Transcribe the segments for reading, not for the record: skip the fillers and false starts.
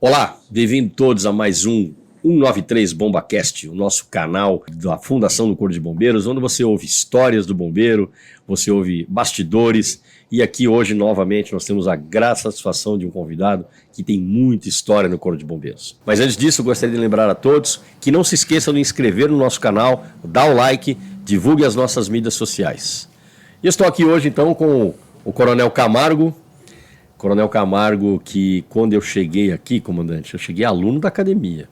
Olá, bem-vindos todos a mais um 193 BombaCast, o nosso canal da Fundação do Corpo de Bombeiros, onde você ouve histórias do bombeiro, você ouve bastidores, e aqui hoje, novamente, nós temos a grata satisfação de um convidado que tem muita história no Corpo de Bombeiros. Mas antes disso, eu gostaria de lembrar a todos que não se esqueçam de inscrever no nosso canal, dar o like, divulgue as nossas mídias sociais. E eu estou aqui hoje, então, com o Coronel Camargo. Coronel Camargo, que quando eu cheguei aqui, comandante, eu cheguei aluno da academia.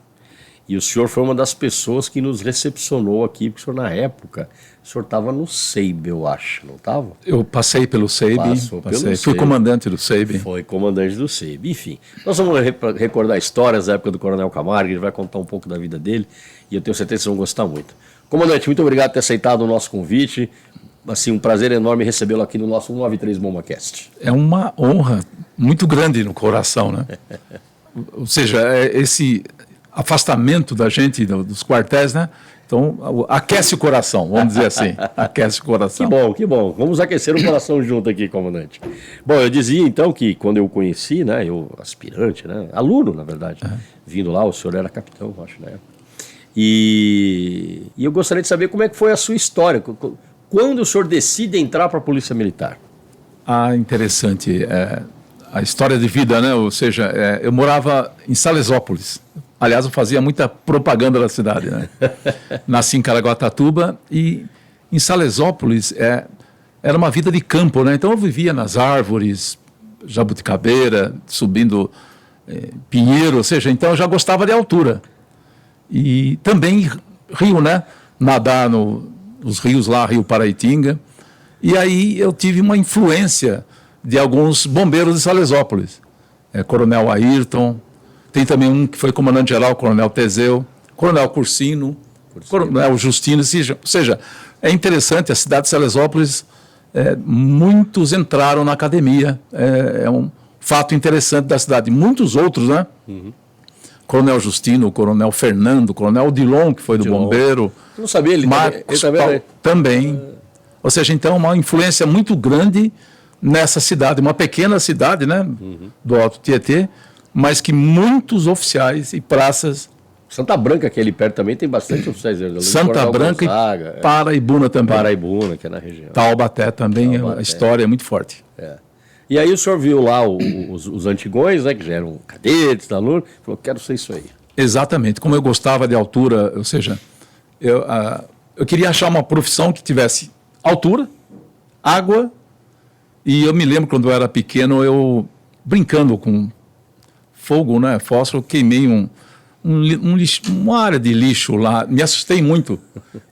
E o senhor foi uma das pessoas que nos recepcionou aqui, porque o senhor, na época, o senhor estava no SEIB, eu acho, não estava? Eu passei pelo SEIB, fui comandante do SEIB. Foi comandante do SEIB, enfim. Nós vamos recordar histórias da época do Coronel Camargo, ele vai contar um pouco da vida dele, e eu tenho certeza que vocês vão gostar muito. Comandante, muito obrigado por ter aceitado o nosso convite. Assim, um prazer enorme recebê-lo aqui no nosso 193 BombaCast. É uma honra muito grande no coração, né? Ou seja, esse afastamento da gente dos quartéis, né? Então, aquece o coração, vamos dizer assim. Aquece o coração. Que bom, que bom. Vamos aquecer o coração junto aqui, comandante. Bom, eu dizia então que quando eu conheci, né? Eu, aspirante, né? Aluno, na verdade. Vindo lá, o senhor era capitão, acho, né? E eu gostaria de saber como é que foi a sua história. Quando o senhor decide entrar para a Polícia Militar? Interessante. A história de vida, né? Ou seja, eu morava em Salesópolis. Aliás, eu fazia muita propaganda da cidade, né? Nasci em Caraguatatuba e em Salesópolis era uma vida de campo, né? Então eu vivia nas árvores, jabuticabeira, subindo pinheiro, ou seja, então eu já gostava de altura. E também rio, né? Nadar nos rios lá, Rio Paraitinga. E aí eu tive uma influência de alguns bombeiros de Salesópolis. Coronel Ayrton, tem também um que foi comandante-geral, Coronel Teseu, Coronel Cursino, Coronel Justino. Ou seja, é interessante, a cidade de Salesópolis, muitos entraram na academia. É um fato interessante da cidade. Muitos outros, né? Uhum. Coronel Justino, Coronel Fernando, Coronel Odilon, que foi do bombeiro. Eu não sabia, ele também. Ou seja, então, uma influência muito grande nessa cidade, uma pequena cidade, né, do Alto Tietê, mas que muitos oficiais e praças... Santa Branca, que é ali perto também, tem bastante oficiais. Santa Branca Gonzaga, e Paraibuna também. Paraibuna, que é na região. Taubaté também, a história é muito forte. E aí o senhor viu lá os antigões, né, que já eram cadetes, alunos, falou, quero ser isso aí. Exatamente. Como eu gostava de altura, ou seja, eu queria achar uma profissão que tivesse altura, água, e eu me lembro quando eu era pequeno, eu brincando com fogo, né, fósforo, queimei uma área de lixo lá, me assustei muito.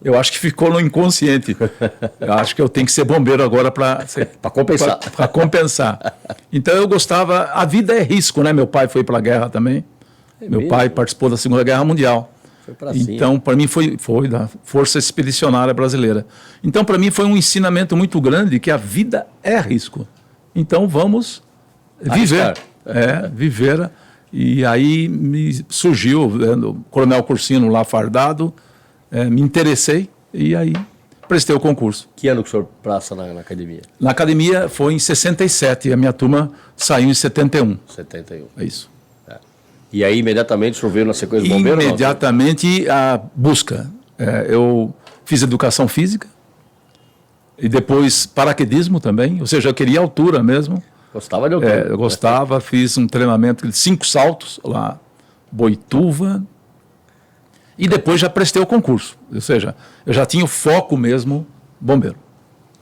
Eu acho que ficou no inconsciente. Eu acho que eu tenho que ser bombeiro agora para compensar. Para compensar. Então eu gostava, a vida é risco, né? Meu pai foi para a guerra também. Meu pai participou da Segunda Guerra Mundial. Então, para mim foi da Força Expedicionária Brasileira. Então, para mim foi um ensinamento muito grande que a vida é risco. Então, vamos viver. Viver. E aí me surgiu, o Coronel Cursino lá fardado, me interessei e aí prestei o concurso. Que ano que o senhor passa na academia? Na academia foi em 67, a minha turma saiu em 71. 71. É isso. E aí imediatamente o senhor veio na sequência do bombeiro? Imediatamente a busca. Eu fiz educação física e depois paraquedismo também, ou seja, eu queria altura mesmo. Gostava de altura? Eu gostava, fiz um treinamento de 5 saltos lá, Boituva, e depois já prestei o concurso. Ou seja, eu já tinha o foco mesmo bombeiro.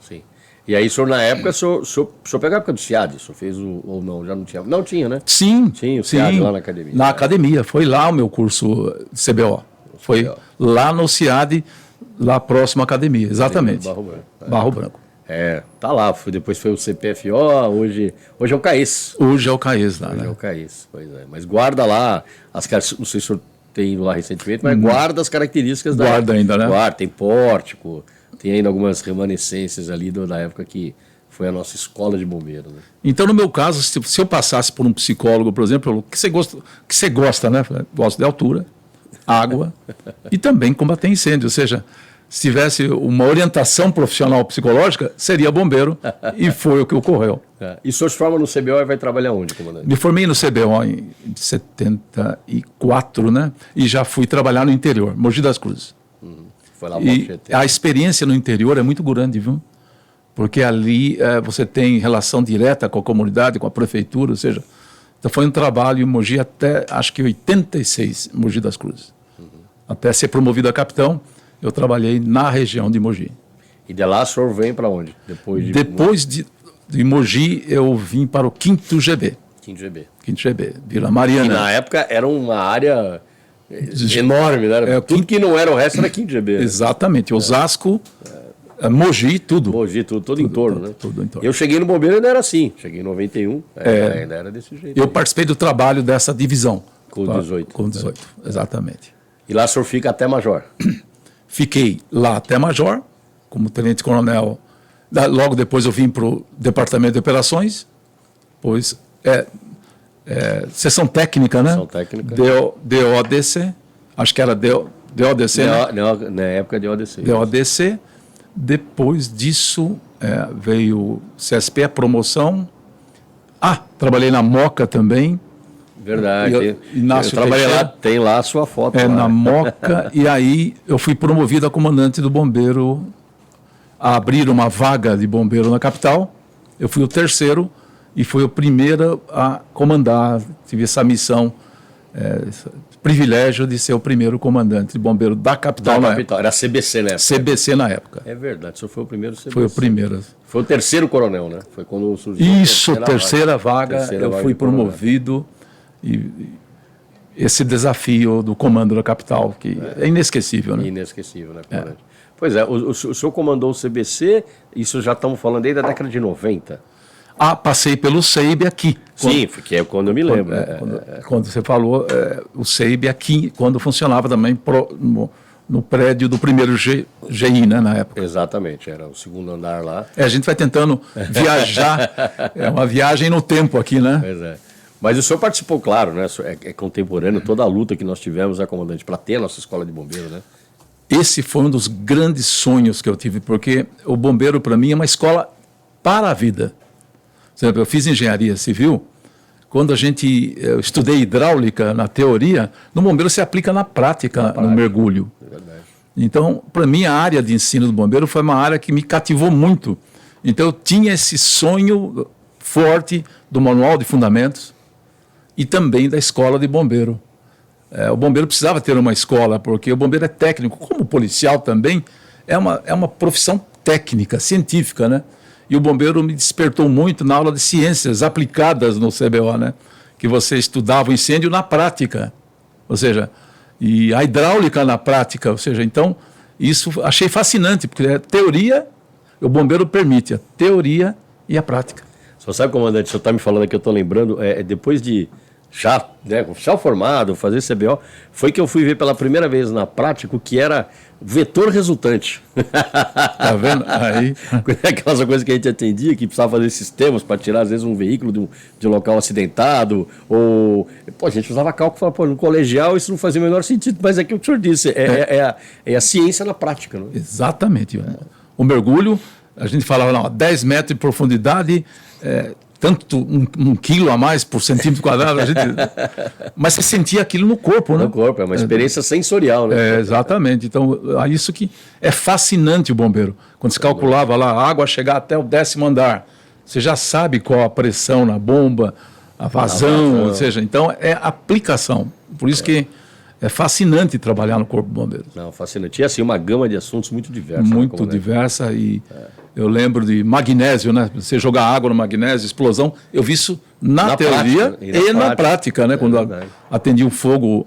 Sim. E aí, o senhor, na época, o senhor pegou a época do SEAD? O senhor fez ou não? Já não tinha? Não tinha, né? Sim. Tinha o SEAD lá na academia. Na academia, foi lá o meu curso CBO. Foi lá no SEAD, lá próximo à academia, exatamente. Barro Branco. Barro Branco. Tá lá, depois foi o CPFO, hoje é o CAES. Hoje é o CAES lá, hoje né? É o CAES, pois é. Mas guarda lá, não sei se o senhor tem ido lá recentemente, mas guarda as características da... Guarda ainda, né? Guarda, tem pórtico, tem ainda algumas remanescências ali da época que foi a nossa escola de bombeiro, né? Então, no meu caso, se eu passasse por um psicólogo, por exemplo, o que você gosta, né? Gosto de altura, água e também combater incêndio, ou seja... se tivesse uma orientação profissional psicológica, seria bombeiro, e foi o que ocorreu. E o senhor se forma no CBO e vai trabalhar onde, comandante? Me formei no CBO em 74, né? E já fui trabalhar no interior, Mogi das Cruzes. Foi lá E a experiência no interior é muito grande, viu? Porque ali você tem relação direta com a comunidade, com a prefeitura, ou seja, então foi um trabalho em Mogi até, acho que 86, Mogi das Cruzes. Até ser promovido a capitão, eu trabalhei na região de Mogi. E de lá o senhor vem para onde? Depois de Mogi, eu vim para o 5º GB. 5º GB. 5º GB, Vila Mariana. E na época era uma área enorme, né? Tudo que não era o resto era 5º GB. Né? Exatamente. Osasco, Mogi, tudo. Mogi, todo em torno, né? Tudo em torno. Eu cheguei no bombeiro e ainda era assim. Cheguei em 91, ainda era desse jeito. Eu participei do trabalho dessa divisão. Com 18. Com 18, exatamente. E lá o senhor fica até major? Fiquei lá até major, como tenente-coronel. Logo depois eu vim para o Departamento de Operações, pois Seção Técnica, né? Seção Técnica. DODC, acho que era DODC, né? Na época de DODC. DODC. Depois disso veio CSP, a promoção. Trabalhei na Moca também. Verdade. Eu trabalhei lá, tem lá a sua foto. Na Moca, e aí eu fui promovido a comandante do bombeiro, a abrir uma vaga de bombeiro na capital. Eu fui o terceiro e fui o primeiro a comandar. Tive essa missão, privilégio de ser o primeiro comandante de bombeiro da capital na época. Era CBC, né? CBC na época. É verdade, o senhor foi o primeiro CBC. Foi o primeiro. Foi o terceiro coronel, né? Foi quando surgiu Isso, terceira vaga, eu fui promovido. E esse desafio do comando da capital, que é inesquecível, né? Inesquecível, né, comandante? Pois é, o senhor comandou o CBC, isso já estamos falando desde a década de 90. Passei pelo CEIB aqui. Sim, porque é quando eu me lembro. Quando você falou, o CEIB aqui, quando funcionava também no prédio do primeiro GI, né, na época. Exatamente, era o segundo andar lá. A gente vai tentando viajar, é uma viagem no tempo aqui, né? Pois é. Mas o senhor participou, claro, né? É contemporâneo, toda a luta que nós tivemos, né, comandante, para ter a nossa escola de bombeiro, né? Esse foi um dos grandes sonhos que eu tive, porque o bombeiro, para mim, é uma escola para a vida. Por exemplo, eu fiz engenharia civil, quando eu estudei hidráulica na teoria, no bombeiro se aplica na prática, no mergulho. É verdade. Então, para mim, a área de ensino do bombeiro foi uma área que me cativou muito. Então, eu tinha esse sonho forte do manual de fundamentos, e também da escola de bombeiro. O bombeiro precisava ter uma escola, porque o bombeiro é técnico, como o policial também, é uma profissão técnica, científica, né? E o bombeiro me despertou muito na aula de ciências aplicadas no CBO, né? Que você estudava o incêndio na prática, ou seja, e a hidráulica na prática, ou seja, então, isso achei fascinante, porque a teoria, o bombeiro permite a teoria e a prática. Só sabe, comandante, o senhor está me falando aqui, eu estou lembrando, depois de já formado, fazer CBO, foi que eu fui ver pela primeira vez na prática o que era vetor resultante. Tá vendo? Aí. Aquelas coisas que a gente atendia, que precisava fazer sistemas para tirar, às vezes, um veículo de um local acidentado, ou... Pô, a gente usava cálculo e falava, pô, no colegial isso não fazia o menor sentido, mas é que o senhor disse, é a ciência na prática, não é? Exatamente. O mergulho, a gente falava, não, 10 metros de profundidade... tanto um quilo a mais por centímetro quadrado, mas você sentia aquilo no corpo, né? No corpo, é uma experiência sensorial, né? Exatamente. Então, é isso que é fascinante o bombeiro. Quando se calculava lá, a água chegar até o 10º andar, você já sabe qual a pressão na bomba, a vazão, ou seja, então é aplicação. Por isso que é fascinante trabalhar no Corpo de Bombeiros. Não, fascinante. E assim, uma gama de assuntos muito diversa. Muito diversa e... Eu lembro de magnésio, né? Você jogar água no magnésio, explosão. Eu vi isso na teoria prática, e na prática, né? Quando atendi um fogo,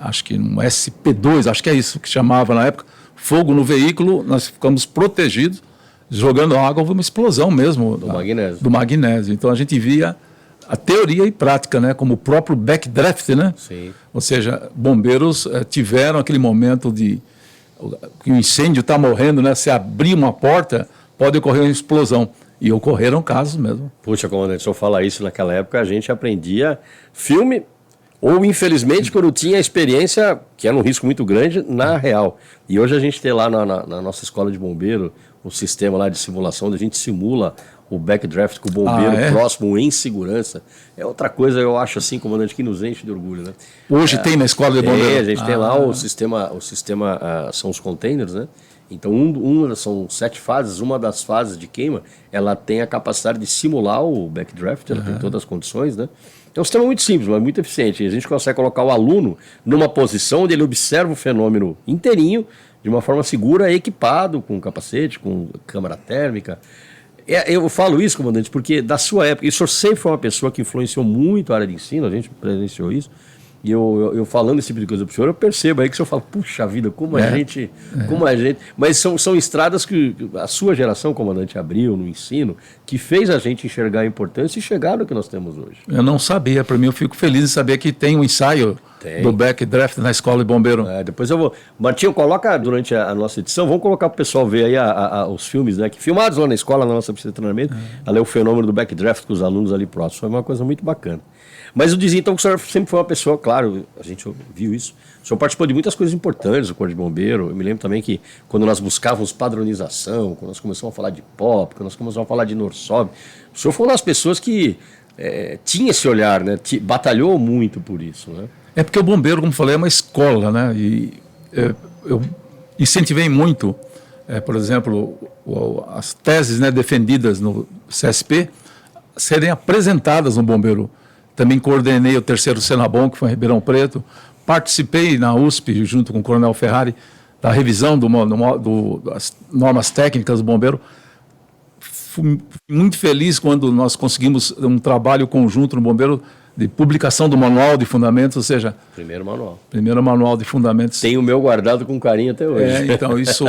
acho que no SP2, acho que é isso que chamava na época, fogo no veículo, nós ficamos protegidos, jogando água, houve uma explosão mesmo. Do magnésio. Então a gente via a teoria e prática, né? Como o próprio backdraft, né? Sim. Ou seja, bombeiros tiveram aquele momento de... que o incêndio está morrendo, né? Se abrir uma porta, pode ocorrer uma explosão. E ocorreram casos mesmo. Puxa, comandante, se eu falar isso naquela época, a gente aprendia filme ou infelizmente quando tinha a experiência, que era um risco muito grande, na real. E hoje a gente tem lá na nossa escola de bombeiro o sistema lá de simulação, onde a gente simula o backdraft com o bombeiro próximo em segurança. É outra coisa, eu acho assim, comandante, que nos enche de orgulho, né? Hoje tem na escola de bombeiro? A gente tem lá o sistema são os containers, né? Então, são 7 fases, uma das fases de queima, ela tem a capacidade de simular o backdraft, ela tem todas as condições, né? É um sistema muito simples, mas muito eficiente. A gente consegue colocar o aluno numa posição onde ele observa o fenômeno inteirinho, de uma forma segura, equipado, com capacete, com câmara térmica. Eu falo isso, comandante, porque da sua época, e o senhor sempre foi uma pessoa que influenciou muito a área de ensino, a gente presenciou isso, e eu falando esse tipo de coisa para o senhor, eu percebo aí que o senhor fala, puxa vida, como a gente... Mas são estradas que a sua geração, comandante, abriu no ensino, que fez a gente enxergar a importância e chegar no que nós temos hoje. Eu não sabia, para mim eu fico feliz de saber que tem um ensaio do backdraft na escola de bombeiro. Depois eu vou... Martinho, coloca durante a nossa edição, vamos colocar para o pessoal ver aí os filmes, né, que filmados lá na escola, na nossa pista de treinamento, ali é o fenômeno do backdraft com os alunos ali próximos, foi uma coisa muito bacana. Mas eu dizia então que o senhor sempre foi uma pessoa, claro, a gente viu isso, o senhor participou de muitas coisas importantes do Corpo de Bombeiro. Eu me lembro também que quando nós buscávamos padronização, quando nós começamos a falar de POP, quando nós começamos a falar de NORSOB, o senhor foi uma das pessoas que tinha esse olhar, né, batalhou muito por isso, né? É porque o bombeiro, como falei, é uma escola, né? E eu incentivei muito, por exemplo, as teses, né, defendidas no CSP serem apresentadas no bombeiro. Também coordenei o 3º Senabom, que foi em Ribeirão Preto. Participei na USP, junto com o Coronel Ferrari, da revisão das normas técnicas do bombeiro. Fui muito feliz quando nós conseguimos um trabalho conjunto no bombeiro de publicação do manual de fundamentos, ou seja... Primeiro manual de fundamentos. Tem o meu guardado com carinho até hoje. Então isso...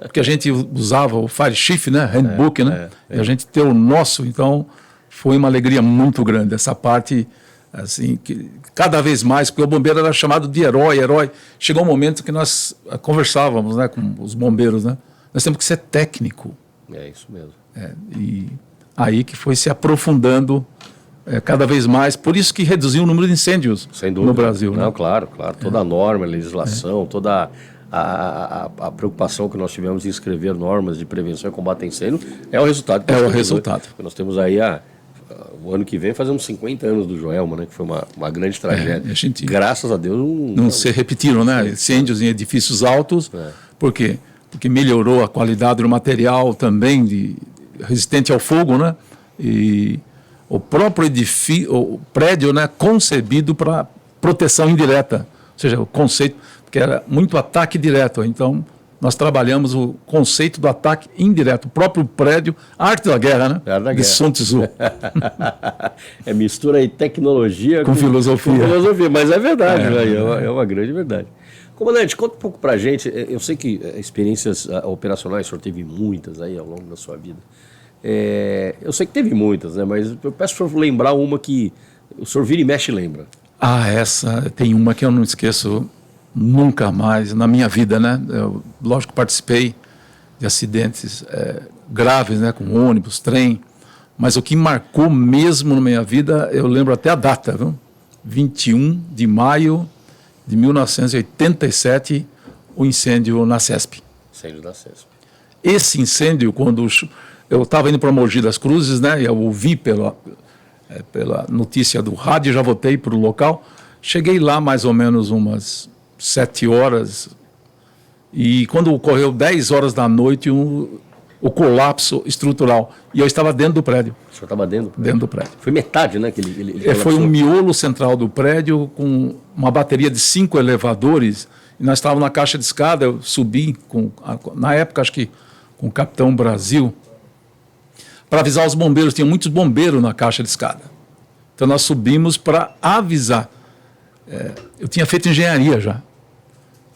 Porque a gente usava o Fire Chief, né? Handbook, né? E a gente ter o nosso, então... Foi uma alegria muito grande, essa parte, assim, que cada vez mais, porque o bombeiro era chamado de herói. Chegou um momento que nós conversávamos, né, com os bombeiros, né? Nós temos que ser técnico. É isso mesmo. E aí que foi se aprofundando cada vez mais, por isso que reduziu o número de incêndios no Brasil. Não, né? Claro. Toda a norma, a legislação, toda a preocupação que nós tivemos em escrever normas de prevenção e combate a incêndio é o resultado. Nós temos aí o ano que vem fazemos 50 anos do Joelma, né, que foi uma grande tragédia. Graças a Deus não se repetiram, né? Incêndios em edifícios altos. Por quê? Porque melhorou a qualidade do material também, resistente ao fogo, né? E o próprio o prédio, né, concebido para proteção indireta, ou seja, o conceito, porque era muito ataque direto. Então, nós trabalhamos o conceito do ataque indireto, o próprio prédio, a arte da guerra, né? De Sun Tzu. Mistura aí tecnologia com filosofia. Mas é verdade, é uma grande verdade. Comandante, conta um pouco pra gente, eu sei que experiências operacionais o senhor teve muitas aí ao longo da sua vida. Eu sei que teve muitas, né? Mas eu peço para o senhor lembrar uma que o senhor vira e mexe e lembra. Essa tem uma que eu não esqueço nunca mais na minha vida, né? Eu, lógico, participei de acidentes graves, né? Com ônibus, trem, mas o que marcou mesmo na minha vida, eu lembro até a data, viu? 21 de maio de 1987, o incêndio na CESP. Incêndio da CESP. Esse incêndio, quando eu estava indo para Mogi das Cruzes, né? Eu ouvi pela notícia do rádio, já voltei para o local. Cheguei lá mais ou menos umas 7 horas e quando ocorreu 10 horas da noite, o colapso estrutural. E eu estava dentro do prédio. O senhor estava dentro? Dentro do prédio. Foi metade, né? Que ele foi um miolo central do prédio com uma bateria de 5 elevadores. E nós estávamos na caixa de escada, eu subi, na época acho que com o Capitão Brasil, para avisar os bombeiros. Tinha muitos bombeiros na caixa de escada. Então nós subimos para avisar. Eu tinha feito engenharia já.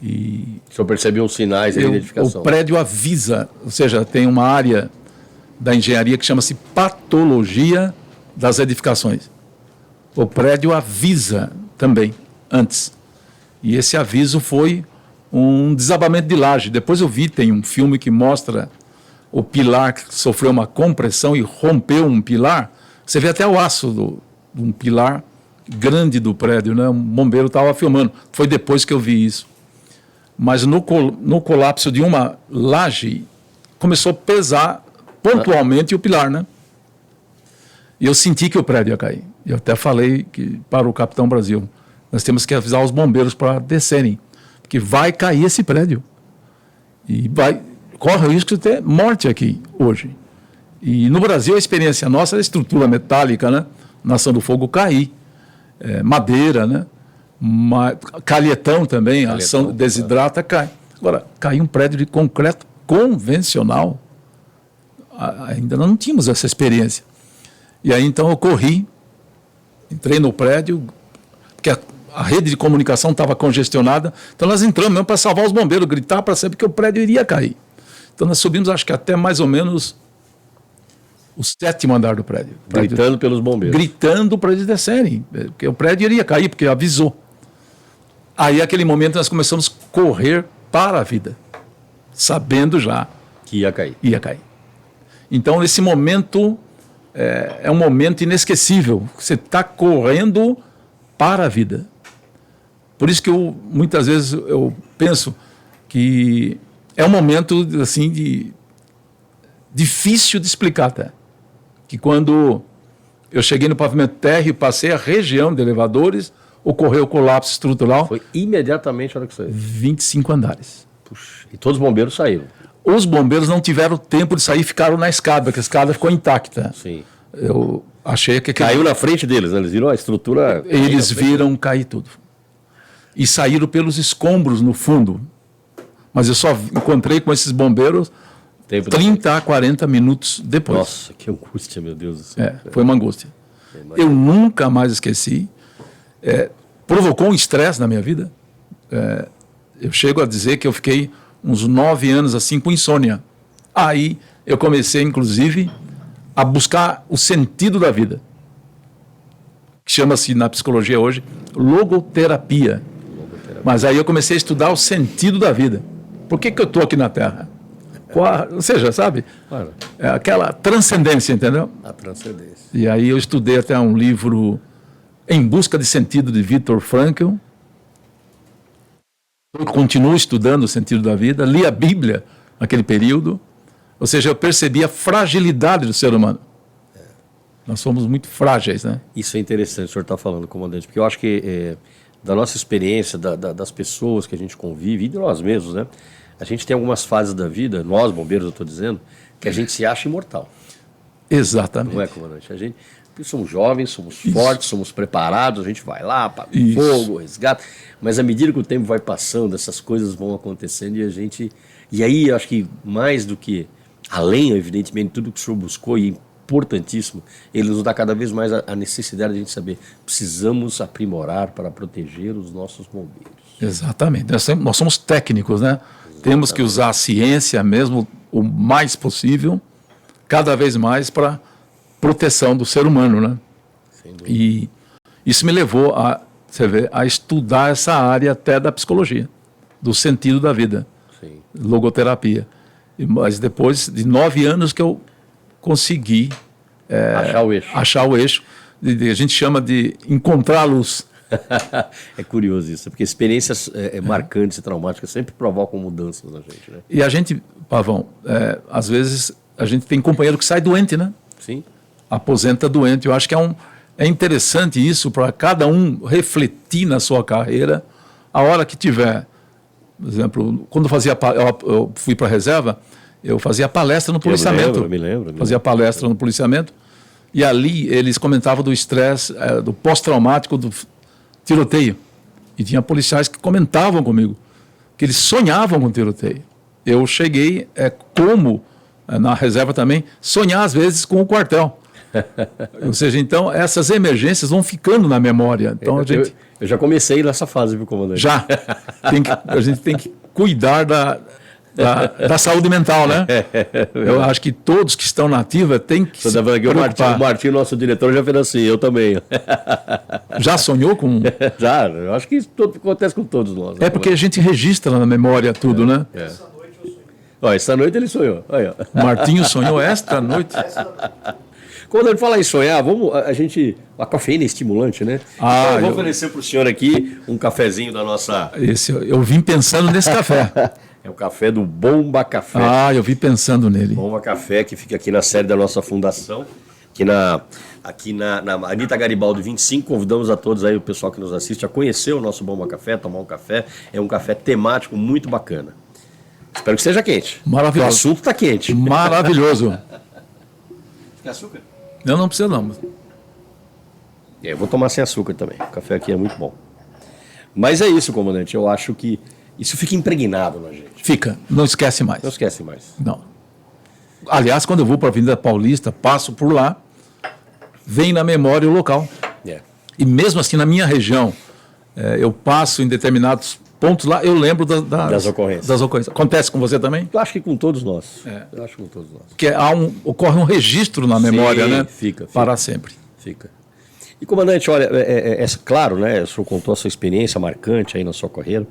E o senhor percebeu os sinais de identificação? O prédio avisa, ou seja, tem uma área da engenharia que chama-se patologia das edificações. O prédio avisa também, antes. E esse aviso foi um desabamento de laje. Depois eu vi, tem um filme que mostra o pilar que sofreu uma compressão e rompeu um pilar. Você vê até o aço de um pilar grande do prédio, né? Um bombeiro estava filmando. Foi depois que eu vi isso. Mas no colapso de uma laje, começou a pesar pontualmente o pilar, né? E eu senti que o prédio ia cair. Eu até falei para o Capitão Brasil, nós temos que avisar os bombeiros para descerem, porque vai cair esse prédio. E corre o risco de ter morte aqui hoje. E no Brasil a experiência nossa é a estrutura metálica, né? Nação do Fogo cair. Madeira, né? Calhetão também, a ação desidrata, cai. Agora, cair um prédio de concreto convencional, ainda não tínhamos essa experiência. E aí então eu corri, entrei no prédio, porque a rede de comunicação estava congestionada, então nós entramos mesmo para salvar os bombeiros, gritar para saber que o prédio iria cair. Então nós subimos, acho que até mais ou menos o 7º andar do prédio. Gritando pelos bombeiros. Gritando para eles descerem, porque o prédio iria cair, porque avisou. Aí, naquele momento, nós começamos a correr para a vida, sabendo já que ia cair. Ia cair. Então, esse momento é um momento inesquecível. Você está correndo para a vida. Por isso que muitas vezes eu penso que é um momento assim difícil de explicar até. Que quando eu cheguei no pavimento térreo, passei a região de elevadores, ocorreu o colapso estrutural. Foi imediatamente a hora que saiu. 25 andares. Puxa, e todos os bombeiros saíram. Os bombeiros não tiveram tempo de sair, ficaram na escada, porque a escada ficou intacta. Sim. Eu achei que... Caiu na frente deles, né? Eles viram a estrutura... Eles viram cair tudo. E saíram pelos escombros no fundo. Mas eu só encontrei com esses bombeiros 30 a 40 minutos depois. Nossa, que angústia, meu Deus do céu. Foi uma angústia. Eu nunca mais esqueci. Provocou um estresse na minha vida. Eu chego a dizer que eu fiquei uns 9 anos assim com insônia. Aí eu comecei, inclusive, a buscar o sentido da vida. Que chama-se na psicologia hoje logoterapia. Mas aí eu comecei a estudar o sentido da vida. Por que eu estou aqui na Terra? Ou seja, sabe? Claro. É aquela transcendência, entendeu? A transcendência. E aí eu estudei até um livro Em Busca de Sentido, de Viktor Frankl. Eu continuo estudando o sentido da vida, li a Bíblia naquele período. Ou seja, eu percebi a fragilidade do ser humano. Nós somos muito frágeis, né? Isso é interessante, o senhor está falando, comandante, porque eu acho que da nossa experiência, das pessoas que a gente convive, e de nós mesmos, né? A gente tem algumas fases da vida, nós bombeiros eu estou dizendo, que a gente se acha imortal. Exatamente. Não é, comandante? Porque somos jovens, somos fortes, somos preparados, a gente vai lá, apaga o fogo, resgata. Mas à medida que o tempo vai passando, essas coisas vão acontecendo e a gente... E aí, eu acho que mais do que, além, evidentemente, de tudo que o senhor buscou, e importantíssimo, ele nos dá cada vez mais a necessidade de a gente saber, precisamos aprimorar para proteger os nossos bombeiros. Exatamente. Nós somos técnicos, né? Exatamente. Temos que usar a ciência mesmo o mais possível, cada vez mais para proteção do ser humano, né? E isso me levou a estudar essa área até da psicologia, do sentido da vida, sim, logoterapia. Mas depois de 9 anos que eu consegui achar o eixo. A gente chama de encontrar a luz. É curioso isso, porque experiências marcantes e traumáticas sempre provocam mudanças na gente, né? E a gente, Pavão, às vezes a gente tem companheiro que sai doente, né? Sim. Aposenta doente. Eu acho que é interessante isso para cada um refletir na sua carreira a hora que tiver. Por exemplo, quando eu fui para a reserva, eu fazia palestra no policiamento. Eu me lembro. Fazia palestra no policiamento. E ali eles comentavam do estresse, do pós-traumático do tiroteio. E tinha policiais que comentavam comigo que eles sonhavam com tiroteio. Eu cheguei, na reserva também, sonhar às vezes com o quartel. Ou seja, então, essas emergências vão ficando na memória. Então, eu já comecei nessa fase, viu, comandante? Já. A gente tem que cuidar da saúde mental, né? Eu acho que todos que estão na ativa têm que se preocupar. O Martinho, nosso diretor, já fez assim, eu também. Já sonhou com... Já, eu acho que isso acontece com todos nós. É porque a gente registra na memória tudo, né? Essa noite eu sonhei. Esta noite ele sonhou. O Martinho sonhou esta noite. Quando ele fala em sonhar, a cafeína é estimulante, né? Então eu vou oferecer para o senhor aqui um cafezinho da nossa... Eu vim pensando nesse café. É o café do Bomba Café. Eu vim pensando nele. Bomba Café, que fica aqui na sede da nossa fundação, aqui na Anita Garibaldi 25. Convidamos a todos aí, o pessoal que nos assiste, a conhecer o nosso Bomba Café, tomar um café. É um café temático muito bacana. Espero que seja quente. Maravilhoso. O assunto está quente. Maravilhoso. Quer açúcar? Não precisa não. Eu vou tomar sem açúcar também. O café aqui é muito bom. Mas é isso, comandante. Eu acho que isso fica impregnado na gente. Fica. Não esquece mais. Não esquece mais. Não. Aliás, quando eu vou para a Avenida Paulista, passo por lá, vem na memória o local. E mesmo assim, na minha região, eu passo em determinados pontos lá, eu lembro das ocorrências. Acontece com você também? Eu acho que com todos nós. Eu acho que com todos nós. Porque ocorre um registro na memória, né? Fica. Para sempre. Fica. E, comandante, olha, claro, né? O senhor contou a sua experiência marcante aí na sua carreira,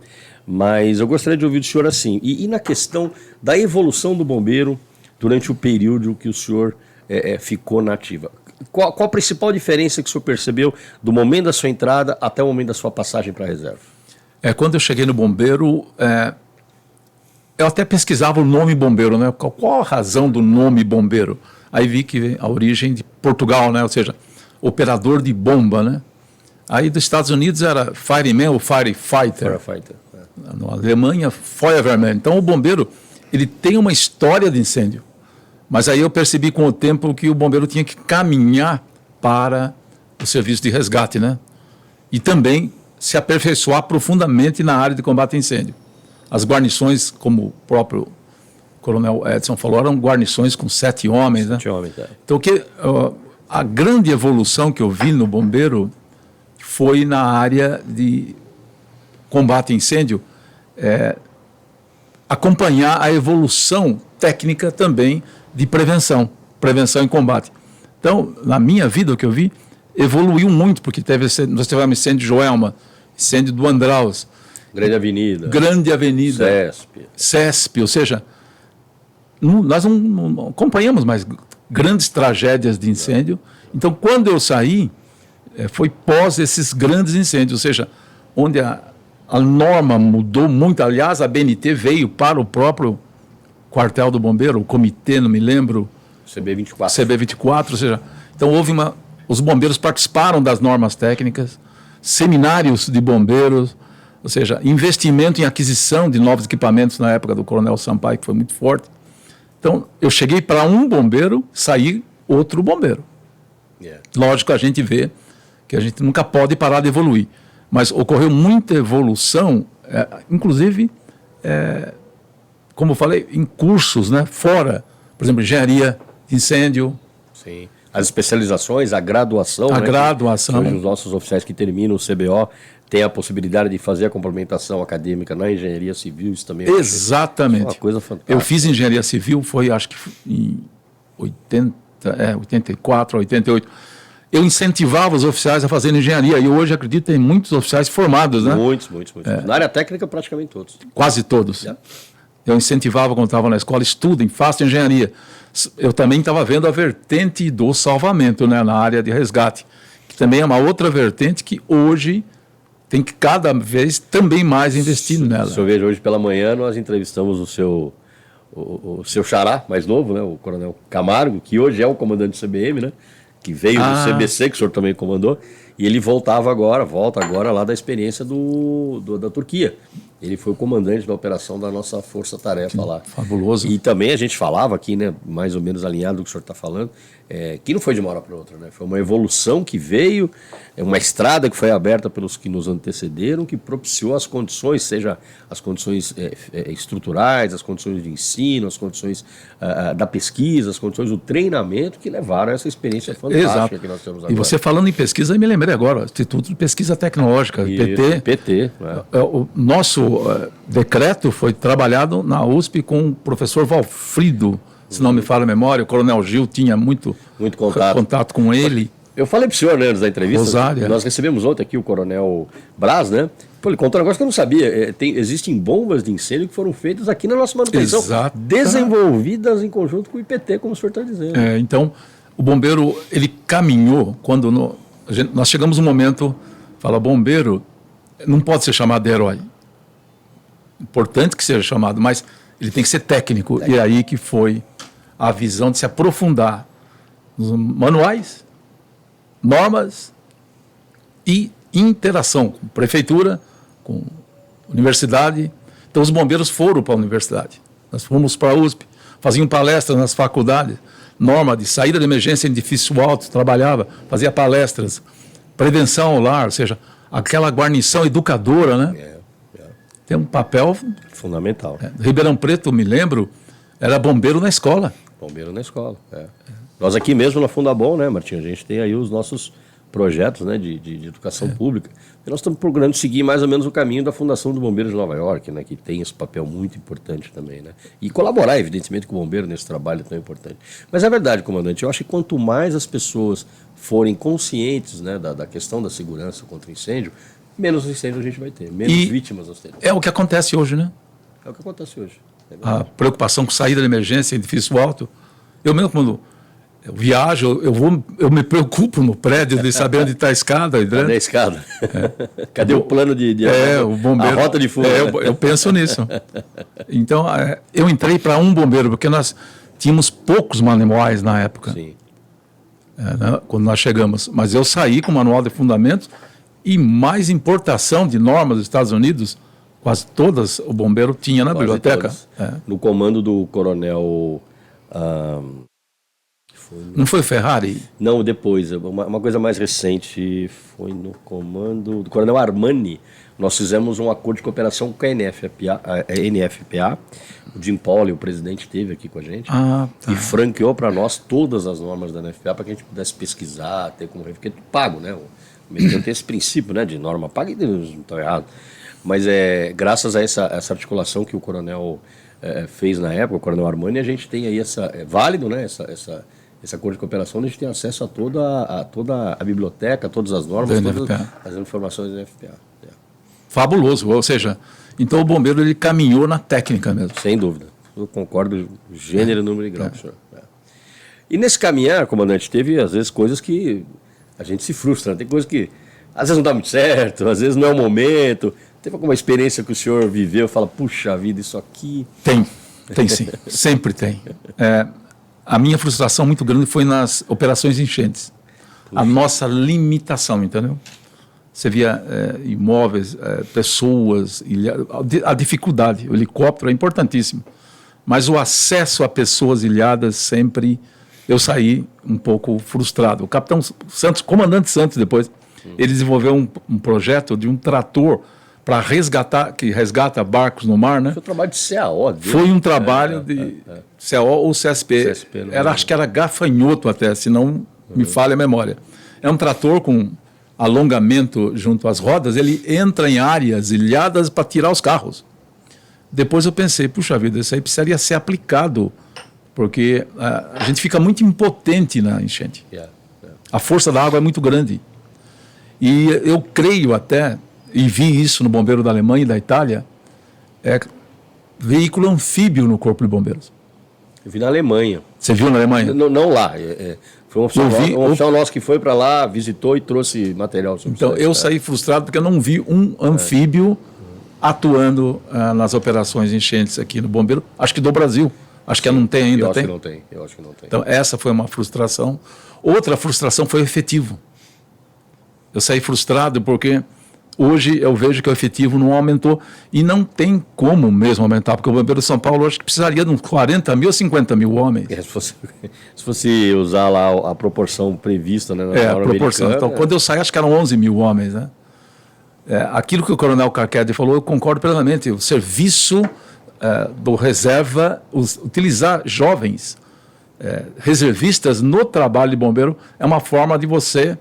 mas eu gostaria de ouvir do senhor assim, e na questão da evolução do bombeiro durante o período que o senhor ficou na ativa. Qual a principal diferença que o senhor percebeu do momento da sua entrada até o momento da sua passagem para a reserva? Quando eu cheguei no bombeiro, eu até pesquisava o nome bombeiro, né? Qual a razão do nome bombeiro? Aí vi que a origem de Portugal, né? Ou seja, operador de bomba, né? Aí dos Estados Unidos era fireman ou firefighter. Na Alemanha, Feuerwehrmann. Então o bombeiro, ele tem uma história de incêndio. Mas aí eu percebi com o tempo que o bombeiro tinha que caminhar para o serviço de resgate, né? E também se aperfeiçoar profundamente na área de combate a incêndio. As guarnições, como o próprio coronel Edson falou, eram guarnições com 7 homens, né? 7 homens, Então, a grande evolução que eu vi no bombeiro foi na área de combate a incêndio, acompanhar a evolução técnica também de prevenção e combate. Então, na minha vida, o que eu vi, evoluiu muito, porque nós tivemos incêndio de Joelma, incêndio do Andraus. Grande Avenida. CESP, ou seja, nós não acompanhamos mais grandes tragédias de incêndio. Então, quando eu saí, foi pós esses grandes incêndios, ou seja, onde a norma mudou muito. Aliás, a BNT veio para o próprio quartel do bombeiro, o comitê, não me lembro. CB24, ou seja, então os bombeiros participaram das normas técnicas, seminários de bombeiros, ou seja, investimento em aquisição de novos equipamentos na época do Coronel Sampaio, que foi muito forte. Então, eu cheguei para um bombeiro, saí outro bombeiro. Lógico, a gente vê que a gente nunca pode parar de evoluir, mas ocorreu muita evolução, inclusive, como eu falei, em cursos, né, fora, por exemplo, engenharia de incêndio. Sim. As especializações, a graduação. Hoje os nossos oficiais que terminam o CBO têm a possibilidade de fazer a complementação acadêmica na engenharia civil, isso também Exatamente. É uma coisa fantástica. Eu fiz engenharia civil, foi acho que em 84, 88. Eu incentivava os oficiais a fazerem engenharia, e hoje acredito que tem muitos oficiais formados, né? Muitos. Na área técnica, praticamente todos. Quase todos. Eu incentivava quando estava na escola, estudem, façam engenharia. Eu também estava vendo a vertente do salvamento, né, na área de resgate, que também é uma outra vertente que hoje tem que cada vez também mais investir nela. Se eu vejo hoje pela manhã, nós entrevistamos o seu xará mais novo, né, o Coronel Camargo, que hoje é o comandante do CBM, né, que veio do CBC, que o senhor também comandou, e ele volta agora lá da experiência da Turquia. Ele foi o comandante da operação da nossa força-tarefa lá. Fabuloso. E também a gente falava aqui, né, mais ou menos alinhado do que o senhor está falando, que não foi de uma hora para outra, né? Foi uma evolução que veio, uma estrada que foi aberta pelos que nos antecederam, que propiciou as condições, seja as condições estruturais, as condições de ensino, as condições da pesquisa, as condições do treinamento, que levaram a essa experiência fantástica que nós temos agora. E você falando em pesquisa, eu me lembrei agora, Instituto de Pesquisa Tecnológica, PT. O nosso decreto foi trabalhado na USP com o professor Valfrido, se não me falha a memória. O Coronel Gil tinha muito contato com ele. Eu falei para o senhor, né, antes da entrevista, Rosária. Nós recebemos ontem aqui o Coronel Braz, né? Pô, ele contou um negócio que eu não sabia. Existem bombas de incêndio que foram feitas aqui na nossa manutenção, desenvolvidas em conjunto com o IPT, como o senhor está dizendo. Então, o bombeiro, ele caminhou quando nós chegamos um momento, fala, bombeiro não pode ser chamado de herói. Importante que seja chamado, mas ele tem que ser técnico. E é aí que foi a visão de se aprofundar nos manuais, normas e interação com prefeitura, com universidade. Então, os bombeiros foram para a universidade. Nós fomos para a USP, faziam palestras nas faculdades, norma de saída de emergência em edifício alto, trabalhava, fazia palestras, prevenção ao lar, ou seja, aquela guarnição educadora, né? Tem um papel fundamental. Ribeirão Preto, me lembro, era bombeiro na escola. Bombeiro na escola, Nós aqui mesmo na Fundabom, né, Martinho, a gente tem aí os nossos projetos, né, de educação pública. E nós estamos procurando seguir mais ou menos o caminho da Fundação do Bombeiro de Nova York, né, que tem esse papel muito importante também, né? E colaborar, evidentemente, com o bombeiro nesse trabalho tão importante. Mas é verdade, comandante, eu acho que quanto mais as pessoas forem conscientes, né, da questão da segurança contra incêndio, menos incêndio a gente vai ter, menos vítimas nós teremos. É o que acontece hoje, né? É o que acontece hoje. A preocupação com saída de emergência em edifício alto. Eu mesmo, quando eu viajo, eu me preocupo no prédio de saber onde está a escada. Cadê a escada? Cadê o plano de o bombeiro, a rota de fuga? Eu penso nisso. Então, eu entrei para um bombeiro, porque nós tínhamos poucos manuais na época. Sim. Né, quando nós chegamos. Mas eu saí com o manual de fundamentos e mais importação de normas dos Estados Unidos, quase todas o bombeiro tinha na biblioteca. No comando do coronel... Não foi o Ferrari? Não, depois. Uma coisa mais recente foi no comando do coronel Armani. Nós fizemos um acordo de cooperação com a NFPA. O Jim Pauli, o presidente, esteve aqui com a gente. E franqueou para nós todas as normas da NFPA para que a gente pudesse pesquisar, ter como... Porque é tudo pago, né? O americano tem esse princípio, né, de norma paga e não está errado. Mas graças a essa articulação que o coronel fez na época, o coronel Armani, a gente tem aí é válido, né, esse acordo de cooperação, onde a gente tem acesso a toda a biblioteca, a todas as normas, todas as informações da NFPA. Fabuloso, ou seja, então o bombeiro ele caminhou na técnica mesmo. Sem dúvida, eu concordo gênero, número e grau, senhor. E nesse caminhar, comandante, teve às vezes coisas que a gente se frustra, tem coisas que às vezes não dá muito certo, às vezes não é o momento. Teve alguma experiência que o senhor viveu e fala, puxa vida, isso aqui... Tem sim, sempre tem. A minha frustração muito grande foi nas operações enchentes. Puxa. A nossa limitação, entendeu? Você via imóveis, pessoas, a dificuldade. O helicóptero é importantíssimo. Mas o acesso a pessoas ilhadas sempre... Eu saí um pouco frustrado. O capitão Santos, comandante Santos depois, ele desenvolveu um projeto de um trator para resgata barcos no mar, né? Foi um trabalho de CAO. Foi um trabalho de CAO ou CSP. Acho que era gafanhoto até, se não me falha a memória. É um trator com alongamento junto às rodas, ele entra em áreas ilhadas para tirar os carros. Depois eu pensei, puxa vida, isso aí precisaria ser aplicado, porque a gente fica muito impotente na enchente. A força da água é muito grande. E eu creio até, e vi isso no bombeiro da Alemanha e da Itália, veículo anfíbio no Corpo de Bombeiros. Eu vi na Alemanha. Você viu na Alemanha? Não lá. Foi um oficial nosso que foi para lá, visitou e trouxe material sobre isso. Então, eu saí frustrado porque eu não vi um anfíbio atuando nas operações enchentes aqui no bombeiro. Acho que do Brasil. Acho que não tem ainda. Eu acho que não tem. Então, essa foi uma frustração. Outra frustração foi o efetivo. Eu saí frustrado porque hoje eu vejo que o efetivo não aumentou e não tem como mesmo aumentar, porque o Bombeiro de São Paulo acho que precisaria de uns 40 mil ou 50 mil homens. Se fosse usar lá a proporção prevista, né? A proporção. Então, quando eu saí, acho que eram 11 mil homens, né? Aquilo que o coronel Carquede falou, eu concordo plenamente. O serviço do reserva, utilizar jovens reservistas no trabalho de bombeiro é uma forma de você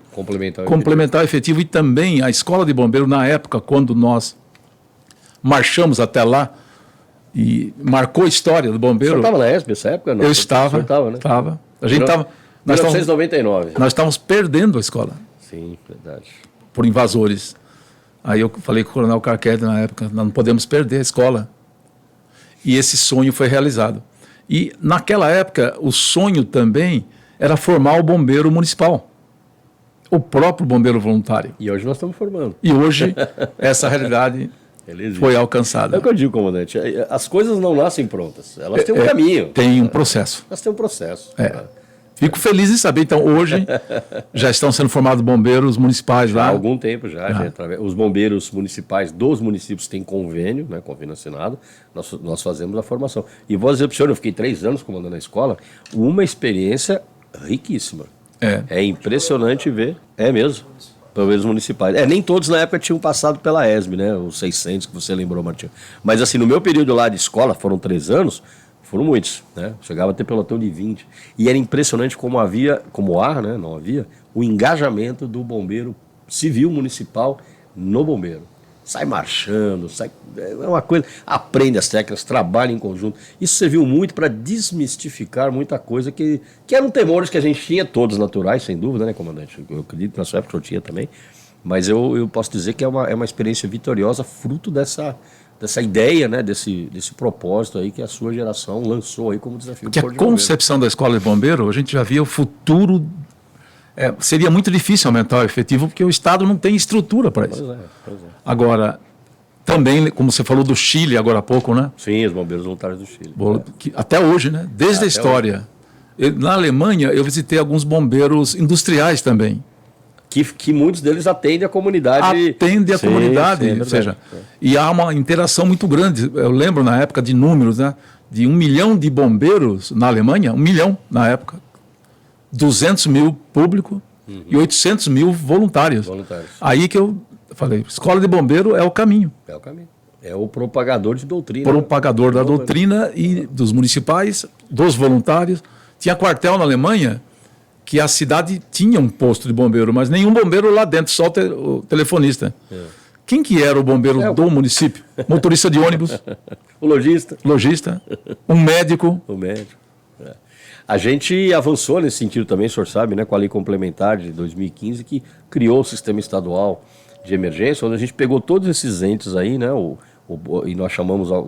complementar o efetivo. E também a escola de bombeiro, na época, quando nós marchamos até lá e marcou a história do bombeiro... Você estava na ESP nessa época? Não? Eu estava. Né? Estava. A gente estava... 1999. Nós estávamos perdendo a escola. Sim, verdade. Por invasores. Aí eu falei com o coronel Carquede na época, nós não podemos perder a escola. E esse sonho foi realizado. E naquela época, o sonho também era formar o bombeiro municipal, o próprio bombeiro voluntário. E hoje nós estamos formando. E hoje essa realidade foi alcançada. É o que eu digo, comandante. As coisas não nascem prontas. Elas têm um caminho. Tem um processo. Elas têm um processo. Fico feliz em saber. Então, hoje, já estão sendo formados bombeiros municipais lá. Há algum tempo já. Os bombeiros municipais dos municípios têm convênio, né, convênio assinado. Nós fazemos a formação. E vou dizer para o senhor, eu fiquei 3 anos comandando a escola, uma experiência riquíssima. É impressionante ver. É mesmo. Bombeiros municipais. Nem todos na época tinham passado pela ESB, né? Os 600 que você lembrou, Martinho. Mas assim, no meu período lá de escola, foram 3 anos, foram muitos, né? Chegava a ter pelotão de 20. E era impressionante como há, né? Não havia, o engajamento do bombeiro civil municipal no bombeiro. Sai marchando, é uma coisa, aprende as técnicas, trabalha em conjunto. Isso serviu muito para desmistificar muita coisa que eram temores que a gente tinha, todos naturais, sem dúvida, né, comandante? Eu acredito que na sua época eu tinha também. Mas eu posso dizer que é uma experiência vitoriosa, fruto dessa ideia, né, desse propósito aí que a sua geração lançou aí como desafio. Porque a concepção da escola de bombeiro, a gente já via o futuro. Seria muito difícil aumentar o efetivo, porque o Estado não tem estrutura para isso. Pois é. Agora, também, como você falou do Chile agora há pouco, né? Sim, os bombeiros voluntários do Chile. Até hoje, né? Desde a história. Na Alemanha, eu visitei alguns bombeiros industriais também. Que muitos deles atendem a comunidade. Atende a comunidade, ou seja, e há uma interação muito grande. Eu lembro na época de números, né? De 1 milhão de bombeiros na Alemanha, 1 milhão na época, 200 mil público e 800 mil voluntários. Aí que eu falei, escola de bombeiro é o caminho. É o caminho. É o propagador de doutrina. Propagador da doutrina e dos municipais, dos voluntários. Tinha quartel na Alemanha que a cidade tinha um posto de bombeiro, mas nenhum bombeiro lá dentro, só o telefonista. Quem que era o bombeiro do município? Motorista de ônibus. O lojista. Um médico. O médico. A gente avançou nesse sentido também, o senhor sabe, né, com a lei complementar de 2015, que criou o sistema estadual de emergência, onde a gente pegou todos esses entes aí, né, e nós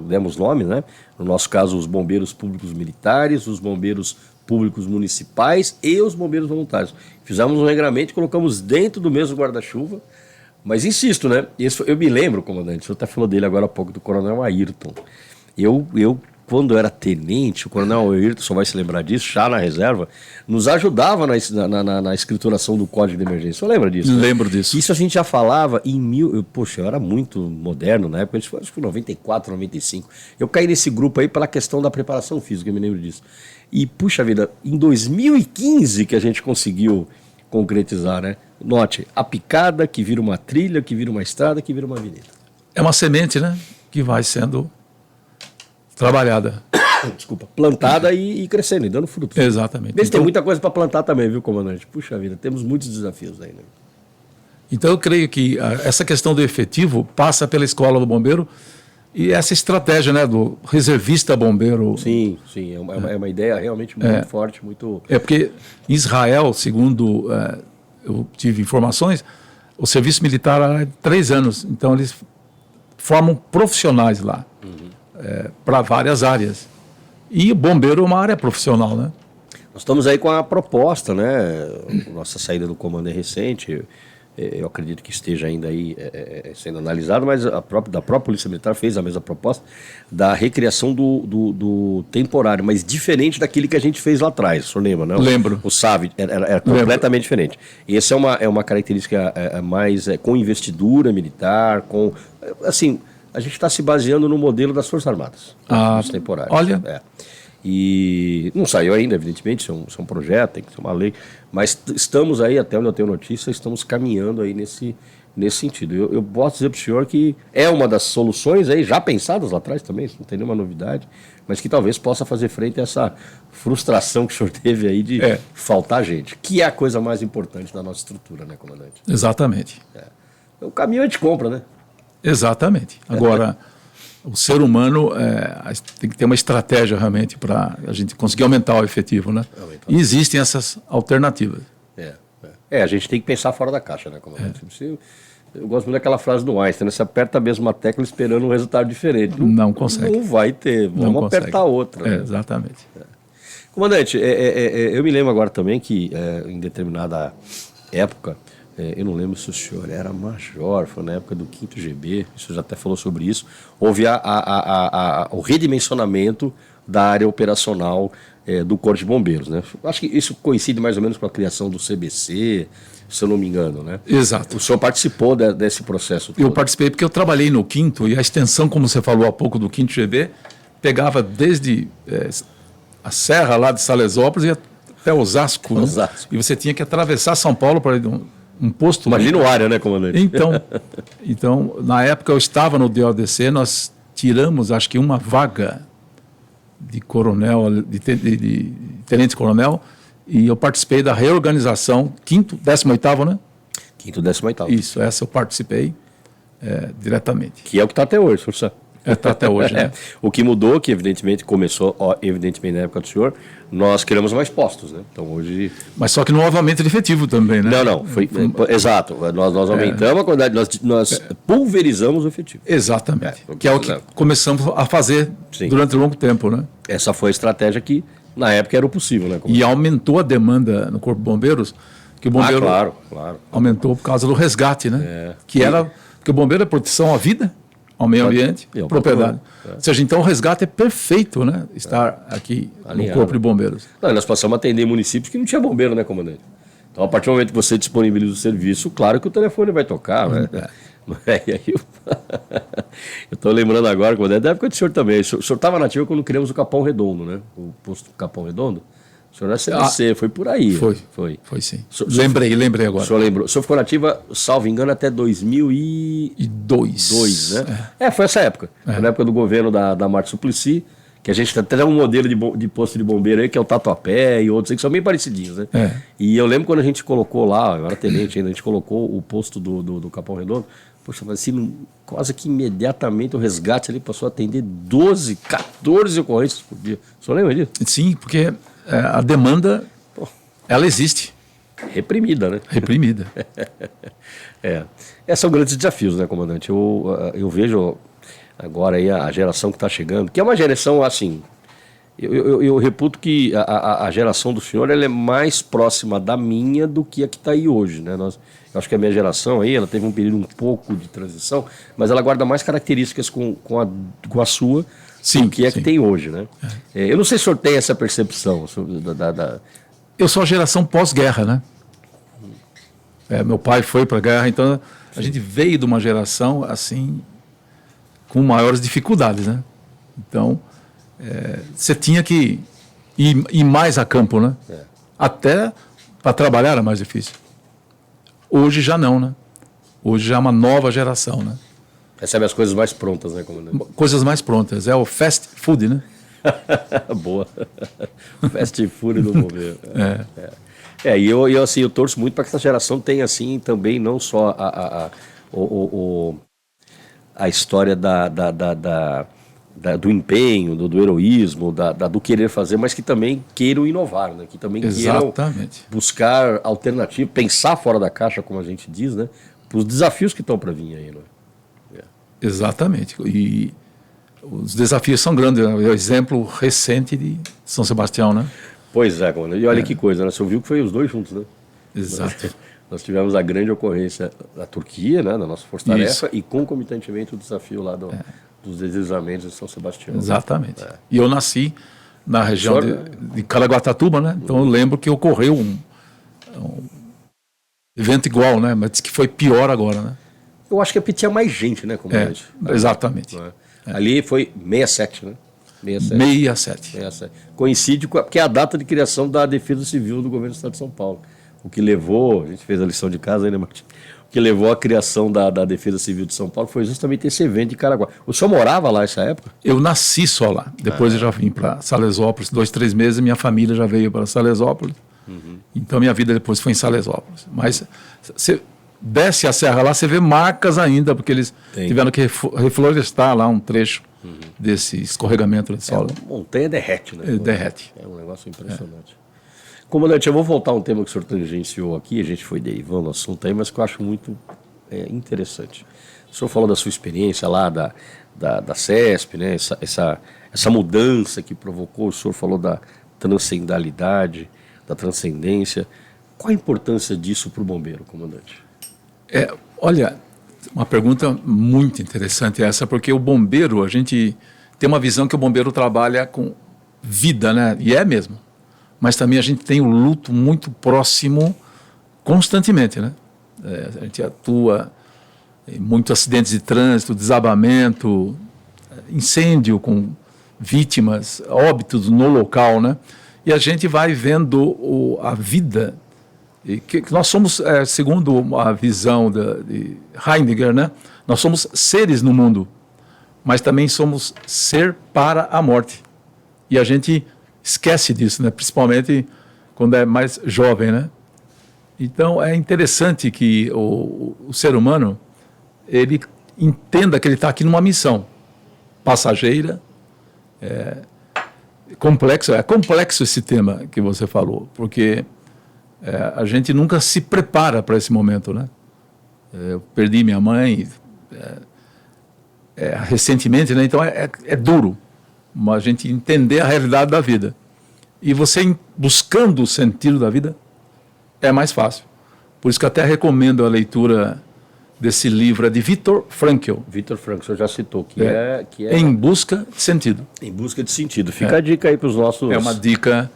demos nome, né, no nosso caso, os bombeiros públicos militares, os bombeiros públicos municipais e os bombeiros voluntários. Fizemos um regramento e colocamos dentro do mesmo guarda-chuva, mas insisto, né, eu me lembro, comandante, o senhor até falou dele agora há pouco, do coronel Ayrton. Quando eu era tenente, o coronel Ayrton, só vai se lembrar disso, já na reserva, nos ajudava na escrituração do Código de Emergência. Você lembra disso? Lembro disso. Isso a gente já falava eu era muito moderno na época, acho que foi 94, 95. Eu caí nesse grupo aí pela questão da preparação física, eu me lembro disso. E, puxa vida, em 2015 que a gente conseguiu concretizar, né? Note, a picada que vira uma trilha, que vira uma estrada, que vira uma avenida. É uma semente, né? Que vai sendo trabalhada. Desculpa, plantada e crescendo, e dando frutos. Exatamente. Então, tem muita coisa para plantar também, viu, comandante? Puxa vida, temos muitos desafios aí, né? Então eu creio que essa questão do efetivo passa pela escola do bombeiro e essa estratégia, né, do reservista bombeiro. Sim, é uma ideia realmente muito forte, muito... Porque em Israel, segundo eu tive informações, o serviço militar é 3 anos, então eles formam profissionais lá. Para várias áreas. E o bombeiro é uma área profissional, né? Nós estamos aí com a proposta, né? Nossa saída do comando é recente. Eu acredito que esteja ainda aí sendo analisado, mas da própria Polícia Militar fez a mesma proposta da recriação do temporário, mas diferente daquele que a gente fez lá atrás. O senhor lembra, não? Lembro. O SAV era completamente diferente. Essa é uma característica mais com investidura militar, com... Assim, a gente está se baseando no modelo das Forças Armadas, dos temporários. Olha. E não saiu ainda, evidentemente, isso é um projeto, tem que ser uma lei, mas estamos aí, até onde eu tenho notícia, estamos caminhando aí nesse sentido. Eu posso dizer para o senhor que é uma das soluções aí, já pensadas lá atrás também, isso não tem nenhuma novidade, mas que talvez possa fazer frente a essa frustração que o senhor teve aí de faltar gente, que é a coisa mais importante da nossa estrutura, né, comandante? Exatamente. O caminho a gente compra, né? Exatamente. Agora, o ser humano tem que ter uma estratégia realmente para a gente conseguir aumentar o efetivo, né? E existem essas alternativas. A gente tem que pensar fora da caixa, né, comandante? Eu gosto muito daquela frase do Einstein, né? Você aperta a mesma tecla esperando um resultado diferente. Não consegue. Não vai ter, vamos apertar outra. Né? Exatamente. Comandante, eu me lembro agora também que em determinada época, eu não lembro se o senhor era major, foi na época do 5º GB, o senhor já até falou sobre isso, houve o redimensionamento da área operacional do Corpo de Bombeiros, né? Acho que isso coincide mais ou menos com a criação do CBC, se eu não me engano, né? Exato. O senhor participou desse processo todo. Eu participei porque eu trabalhei no 5º e a extensão, como você falou há pouco, do 5º GB, pegava desde a serra lá de Salesópolis e até Osasco, né? Osasco. E você tinha que atravessar São Paulo para um posto. Imagina o área, né, comandante? Então, na época eu estava no DODC, nós tiramos, acho que uma vaga de coronel, de tenente-coronel, e eu participei da reorganização, 18º, né? 5º, 18º. Isso, essa eu participei diretamente. Que é o que está até hoje, senhor sabe. Está até hoje, né? O que mudou, que evidentemente começou, evidentemente na época do senhor, nós criamos mais postos, né? Então hoje... Mas só que não houve aumento de efetivo também, né? Não, exato. Nós aumentamos a quantidade, nós pulverizamos o efetivo. Exatamente. Que é o que começamos a fazer durante um longo tempo, né? Essa foi a estratégia que, na época, era o possível, né? E aumentou a demanda no Corpo de Bombeiros, que o bombeiro claro. aumentou por causa do resgate, né? Porque o bombeiro é proteção à vida, ao meio ambiente, propriedade. Ou seja, então o resgate é perfeito, né? Estar aqui no Corpo de Bombeiros. Não, nós passamos a atender municípios que não tinha bombeiro, né, comandante? Então, a partir do momento que você disponibiliza o serviço, claro que o telefone vai tocar, né? E aí eu estou lembrando agora, comandante, da época do senhor também. O senhor estava na ativa quando criamos o Capão Redondo, né? O posto Capão Redondo. O senhor era CDC, foi por aí. Foi sim. Lembrei agora. O senhor lembrou. O senhor ficou na ativa, salvo engano, até 2002, né? Foi essa época. Foi na época do governo da Marta Suplicy, que a gente até um modelo de posto de bombeiro aí, que é o Tatuapé e outros aí, que são bem parecidinhos, né? E eu lembro quando a gente colocou lá, eu era tenente ainda, a gente colocou o posto do Capão Redondo, poxa, mas assim, quase que imediatamente o resgate ali passou a atender 12, 14 ocorrências por dia. O senhor lembra disso? Sim, porque a demanda, ela existe. Reprimida, né? Reprimida. Esses são grandes desafios, né, comandante? Eu vejo agora aí a geração que está chegando, que é uma geração assim, eu reputo que a geração do senhor ela é mais próxima da minha do que a que está aí hoje, né? Eu acho que a minha geração aí, ela teve um período um pouco de transição, mas ela guarda mais características com a sua, do que que tem hoje, né? Eu não sei se o senhor tem essa percepção Eu sou a geração pós-guerra, né? Meu pai foi para a guerra, então a gente veio de uma geração assim com maiores dificuldades, né? Então você tinha que ir mais a campo, né? Até para trabalhar era mais difícil. Hoje já não, né? Hoje já é uma nova geração, né? Recebe as coisas mais prontas, né, comandante? Coisas mais prontas. É o fast food, né? Boa. Fast food do bombeiro. E eu assim, eu torço muito para que essa geração tenha assim também não só a história do empenho, do heroísmo, do querer fazer, mas que também queiram inovar, né? Que também queiram buscar alternativas, pensar fora da caixa, como a gente diz, né? Para os desafios que estão para vir aí, né? Exatamente. E os desafios são grandes. Né? O exemplo recente de São Sebastião, né? Pois é, comandante. E olha que coisa, né? Você ouviu que foi os dois juntos, né? Exato. Nós tivemos a grande ocorrência da Turquia, né? Da nossa força-tarefa, e concomitantemente o desafio lá dos deslizamentos de São Sebastião. Exatamente. E eu nasci na região de Caraguatatuba, né? Então eu lembro que ocorreu um evento igual, né? Mas que foi pior agora, né? Eu acho que porque tinha mais gente, né, comandante? Exatamente. Ali foi 67, né? 67. Coincide porque é a data de criação da Defesa Civil do Governo do Estado de São Paulo. O que levou, a gente fez a lição de casa aí, né, Martim? O que levou à criação da Defesa Civil de São Paulo foi justamente esse evento de Caraguá. O senhor morava lá nessa época? Eu nasci só lá. Depois eu já vim para Salesópolis, 2, 3 meses, minha família já veio para Salesópolis. Então minha vida depois foi em Salesópolis. Mas você desce a serra lá, você vê marcas ainda, porque eles tiveram que reflorestar lá um trecho desse escorregamento de solo. A montanha derrete, né? Derrete. É um negócio impressionante. Comandante, eu vou voltar a um tema que o senhor tangenciou aqui, a gente foi derivando o assunto aí, mas que eu acho muito interessante. O senhor falou da sua experiência lá da CESP, né? Essa mudança que provocou, o senhor falou transcendalidade, da transcendência. Qual a importância disso para o bombeiro, comandante? Olha, uma pergunta muito interessante essa, porque o bombeiro, a gente tem uma visão que o bombeiro trabalha com vida, né? E é mesmo. Mas também a gente tem o luto muito próximo constantemente, né? A gente atua em muitos acidentes de trânsito, desabamento, incêndio com vítimas, óbitos no local, né? E a gente vai vendo a vida, que nós somos, segundo a visão de Heidegger, né? Nós somos seres no mundo, mas também somos ser para a morte. E a gente esquece disso, né? Principalmente quando é mais jovem, né? Então é interessante que o ser humano ele entenda que ele está aqui numa missão passageira. É complexo esse tema que você falou, porque a gente nunca se prepara para esse momento, né? Eu perdi minha mãe recentemente, né? Então é duro, mas a gente entender a realidade da vida. E você buscando o sentido da vida é mais fácil. Por isso que eu até recomendo a leitura desse livro de Viktor Frankl. Viktor Frankl, o senhor já citou, que é... Em Busca de Sentido. Em Busca de Sentido. Fica a dica aí para os nossos... É uma dica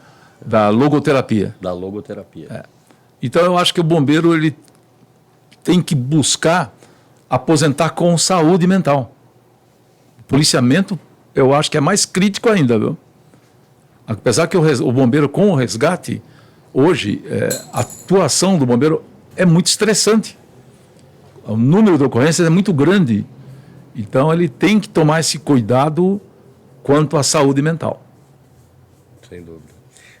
da logoterapia. Da logoterapia. Então eu acho que o bombeiro ele tem que buscar aposentar com saúde mental. O policiamento eu acho que é mais crítico ainda, viu? Apesar que o bombeiro com o resgate, hoje, a atuação do bombeiro é muito estressante. O número de ocorrências é muito grande. Então, ele tem que tomar esse cuidado quanto à saúde mental. Sem dúvida.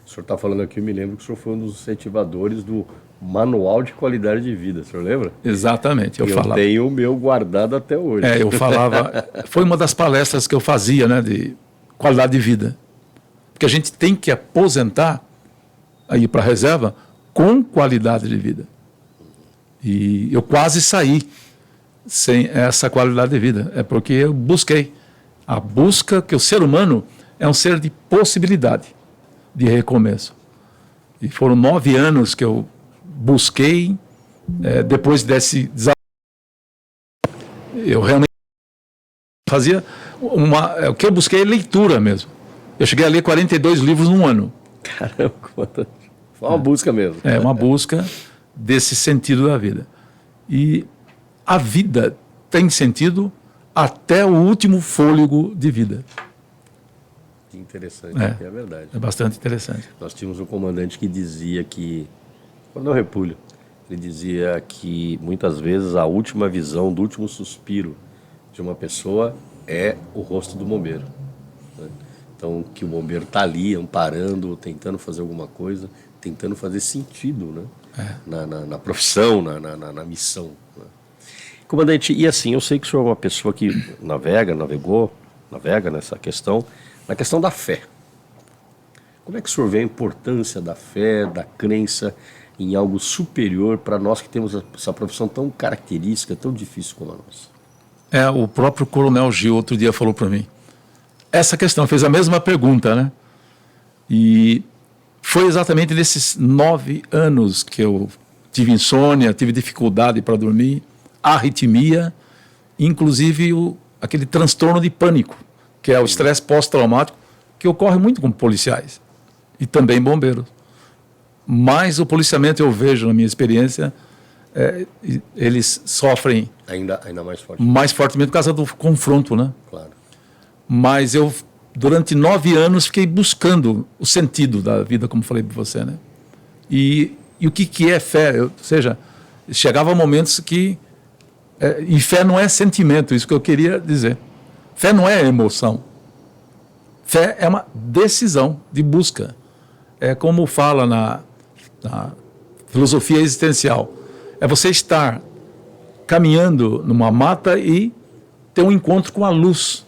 O senhor está falando aqui, eu me lembro que o senhor foi um dos incentivadores do Manual de Qualidade de Vida, o senhor lembra? Exatamente. Eu tenho o meu guardado até hoje. Eu falava... Foi uma das palestras que eu fazia, né, de qualidade de vida. Porque a gente tem que aposentar, aí para a reserva, com qualidade de vida. E eu quase saí sem essa qualidade de vida. É porque eu busquei. A busca, que o ser humano é um ser de possibilidade, de recomeço. E foram 9 anos que eu busquei, depois desse desafio. Eu realmente fazia o que eu busquei é leitura mesmo. Eu cheguei a ler 42 livros num ano. Caramba, foi uma busca mesmo. Uma busca desse sentido da vida. E a vida tem sentido até o último fôlego de vida. Que interessante, é verdade. É bastante interessante. Nós tínhamos um comandante que dizia que, quando eu repulho, ele dizia que muitas vezes a última visão do último suspiro de uma pessoa é o rosto do bombeiro. Né? Então, que o bombeiro está ali, amparando, tentando fazer alguma coisa, tentando fazer sentido, né? Na profissão, na missão. Né? Comandante, e assim, eu sei que o senhor é uma pessoa que navega nessa questão, na questão da fé. Como é que o senhor vê a importância da fé, da crença em algo superior para nós que temos essa profissão tão característica, tão difícil como a nossa? O próprio Coronel Gil outro dia falou para mim. Essa questão, fez a mesma pergunta, né? E foi exatamente nesses 9 anos que eu tive insônia, tive dificuldade para dormir, arritmia, inclusive aquele transtorno de pânico, que é o estresse pós-traumático, que ocorre muito com policiais e também bombeiros. Mas o policiamento, eu vejo na minha experiência, eles sofrem ainda mais fortemente por causa do confronto, né? Claro. Mas eu, durante 9 anos, fiquei buscando o sentido da vida, como falei para você, né? E o que é fé? Ou seja, chegava momentos que... e fé não é sentimento, isso que eu queria dizer. Fé não é emoção. Fé é uma decisão de busca. É como fala na filosofia existencial. É você estar caminhando numa mata e ter um encontro com a luz.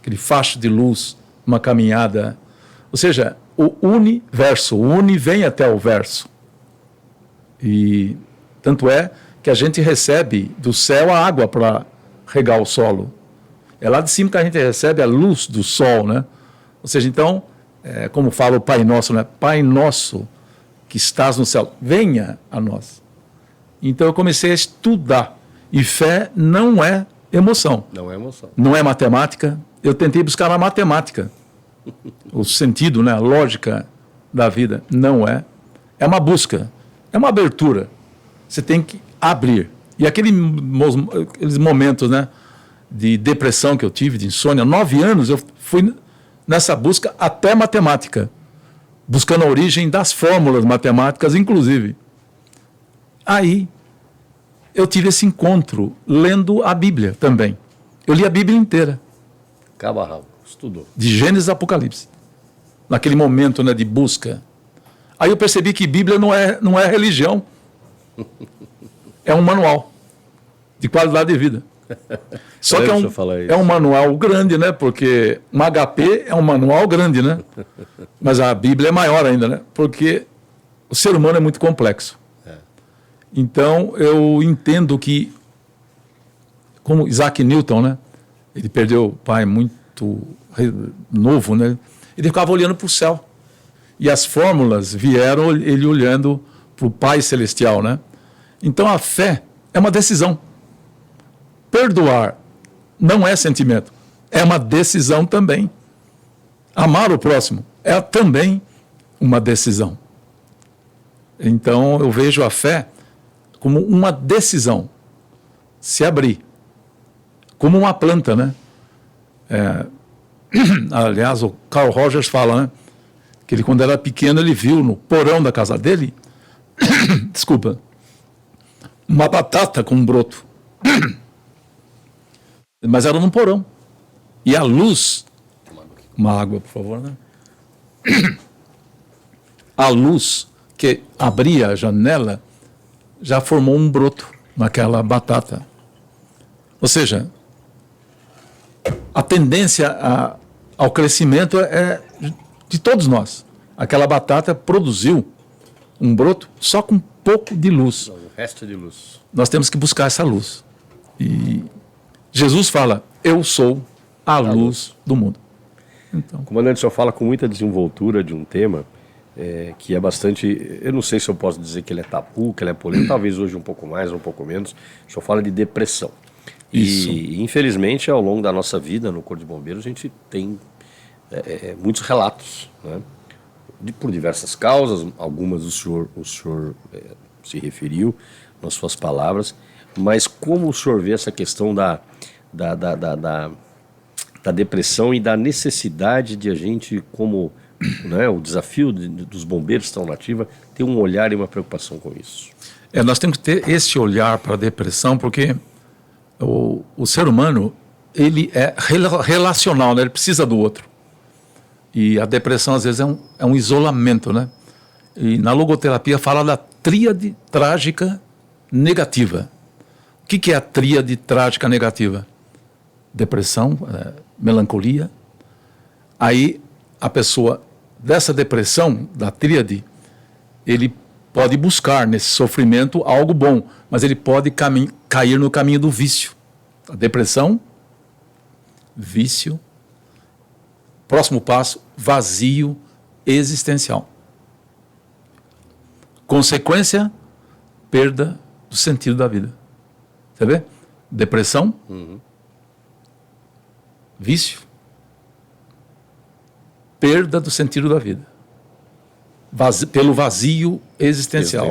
Aquele facho de luz, uma caminhada. Ou seja, o universo, o uni vem até o verso. E tanto é que a gente recebe do céu a água para regar o solo. É lá de cima que a gente recebe a luz do sol, né? Ou seja, então, como fala o Pai Nosso, né? Pai Nosso que estás no céu, venha a nós. Então eu comecei a estudar. E fé não é emoção. Não é emoção. Não é matemática. Eu tentei buscar na matemática o sentido, né? A lógica da vida. Não é. É uma busca. É uma abertura. Você tem que abrir. E aqueles momentos, né, de depressão que eu tive, de insônia, 9 anos, eu fui nessa busca até matemática. Buscando a origem das fórmulas matemáticas, inclusive. Aí, eu tive esse encontro lendo a Bíblia também. Eu li a Bíblia inteira. Cabo a rabo, estudou. De Gênesis a Apocalipse. Naquele momento, né, de busca. Aí eu percebi que Bíblia não é religião. É um manual de qualidade de vida. Só que é um manual grande, né? Porque um HP é um manual grande, né? Mas a Bíblia é maior ainda, né? Porque o ser humano é muito complexo. Então, eu entendo que, como Isaac Newton, né? Ele perdeu o pai muito novo, né? Ele ficava olhando para o céu. E as fórmulas vieram ele olhando para o Pai Celestial, né? Então, a fé é uma decisão. Perdoar não é sentimento, é uma decisão também. Amar o próximo é também uma decisão. Então, eu vejo a fé como uma decisão. Se abrir. Como uma planta, né? Aliás, o Carl Rogers fala, né? Que ele, quando era pequeno, ele viu no porão da casa dele, desculpa, uma batata com um broto. Mas era num porão. E a luz... Uma água, por favor, né? A luz que abria a janela já formou um broto naquela batata. Ou seja, a tendência ao crescimento é de todos nós. Aquela batata produziu um broto só com um pouco de luz. O resto de luz. Nós temos que buscar essa luz. E Jesus fala, eu sou a luz do mundo. Então. Comandante, o senhor fala com muita desenvoltura de um tema que é bastante... Eu não sei se eu posso dizer que ele é tabu, que ele é polêmico, talvez hoje um pouco mais, um pouco menos. O senhor fala de depressão. Isso. E, infelizmente, ao longo da nossa vida no Corpo de Bombeiros, a gente tem muitos relatos, né? Por diversas causas, algumas o senhor se referiu nas suas palavras, mas como o senhor vê essa questão da depressão e da necessidade de a gente, como, né, o desafio dos bombeiros que estão na ativa, ter um olhar e uma preocupação com isso? Nós temos que ter esse olhar para a depressão, porque o ser humano, ele é relacional, né? Ele precisa do outro. E a depressão, às vezes, é um isolamento, né? E na logoterapia fala da tríade trágica negativa. O que é a tríade trágica negativa? Depressão, melancolia. Aí, a pessoa dessa depressão, da tríade, ele pode buscar nesse sofrimento algo bom, mas ele pode cair no caminho do vício. A depressão, vício. Próximo passo, vazio existencial. Consequência, perda do sentido da vida. Você vê? Depressão, vício, perda do sentido da vida. Pelo vazio existencial.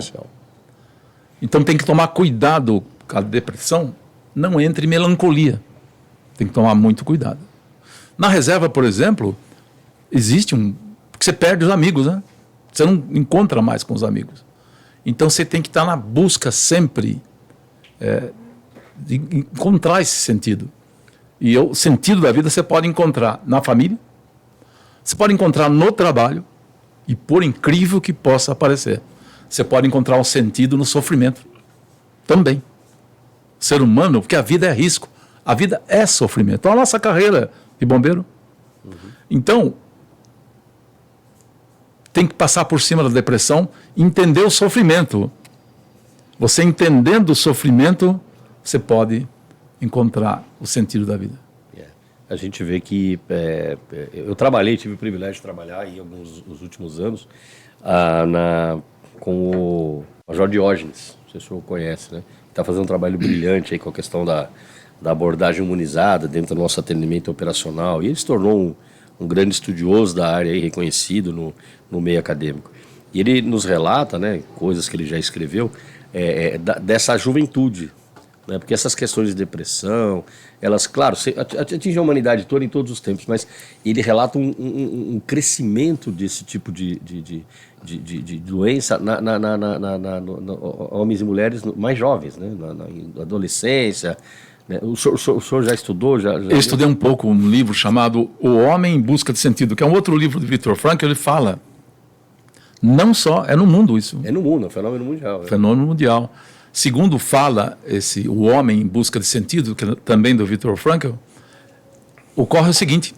Então tem que tomar cuidado com a depressão, não entre em melancolia. Tem que tomar muito cuidado. Na reserva, por exemplo, existe porque você perde os amigos, né? Você não encontra mais com os amigos. Então você tem que estar na busca sempre de encontrar esse sentido. E o sentido da vida você pode encontrar na família, você pode encontrar no trabalho, e por incrível que possa parecer, você pode encontrar um sentido no sofrimento também. O ser humano, porque a vida é risco, a vida é sofrimento. Então a nossa carreira de bombeiro. Então, tem que passar por cima da depressão, entender o sofrimento. Você entendendo o sofrimento, você pode encontrar o sentido da vida. a gente vê que eu tive o privilégio de trabalhar aí os últimos anos com o Major Diógenes, não sei se o senhor conhece, né? Está fazendo um trabalho brilhante aí com a questão da abordagem humanizada dentro do nosso atendimento operacional, e ele se tornou um grande estudioso da área aí, reconhecido no meio acadêmico. E ele nos relata, né, coisas que ele já escreveu, dessa juventude, né, porque essas questões de depressão, elas, claro, atingem a humanidade toda em todos os tempos, mas ele relata um crescimento desse tipo de doença homens e mulheres mais jovens, né, na adolescência. O senhor já estudou? Eu estudei um pouco um livro chamado O Homem em Busca de Sentido, que é um outro livro de Viktor Frankl. Ele fala, não só, é no mundo isso. É no mundo, é um fenômeno mundial. Fenômeno mundial. Segundo fala O Homem em Busca de Sentido, que é também do Viktor Frankl, ocorre o seguinte: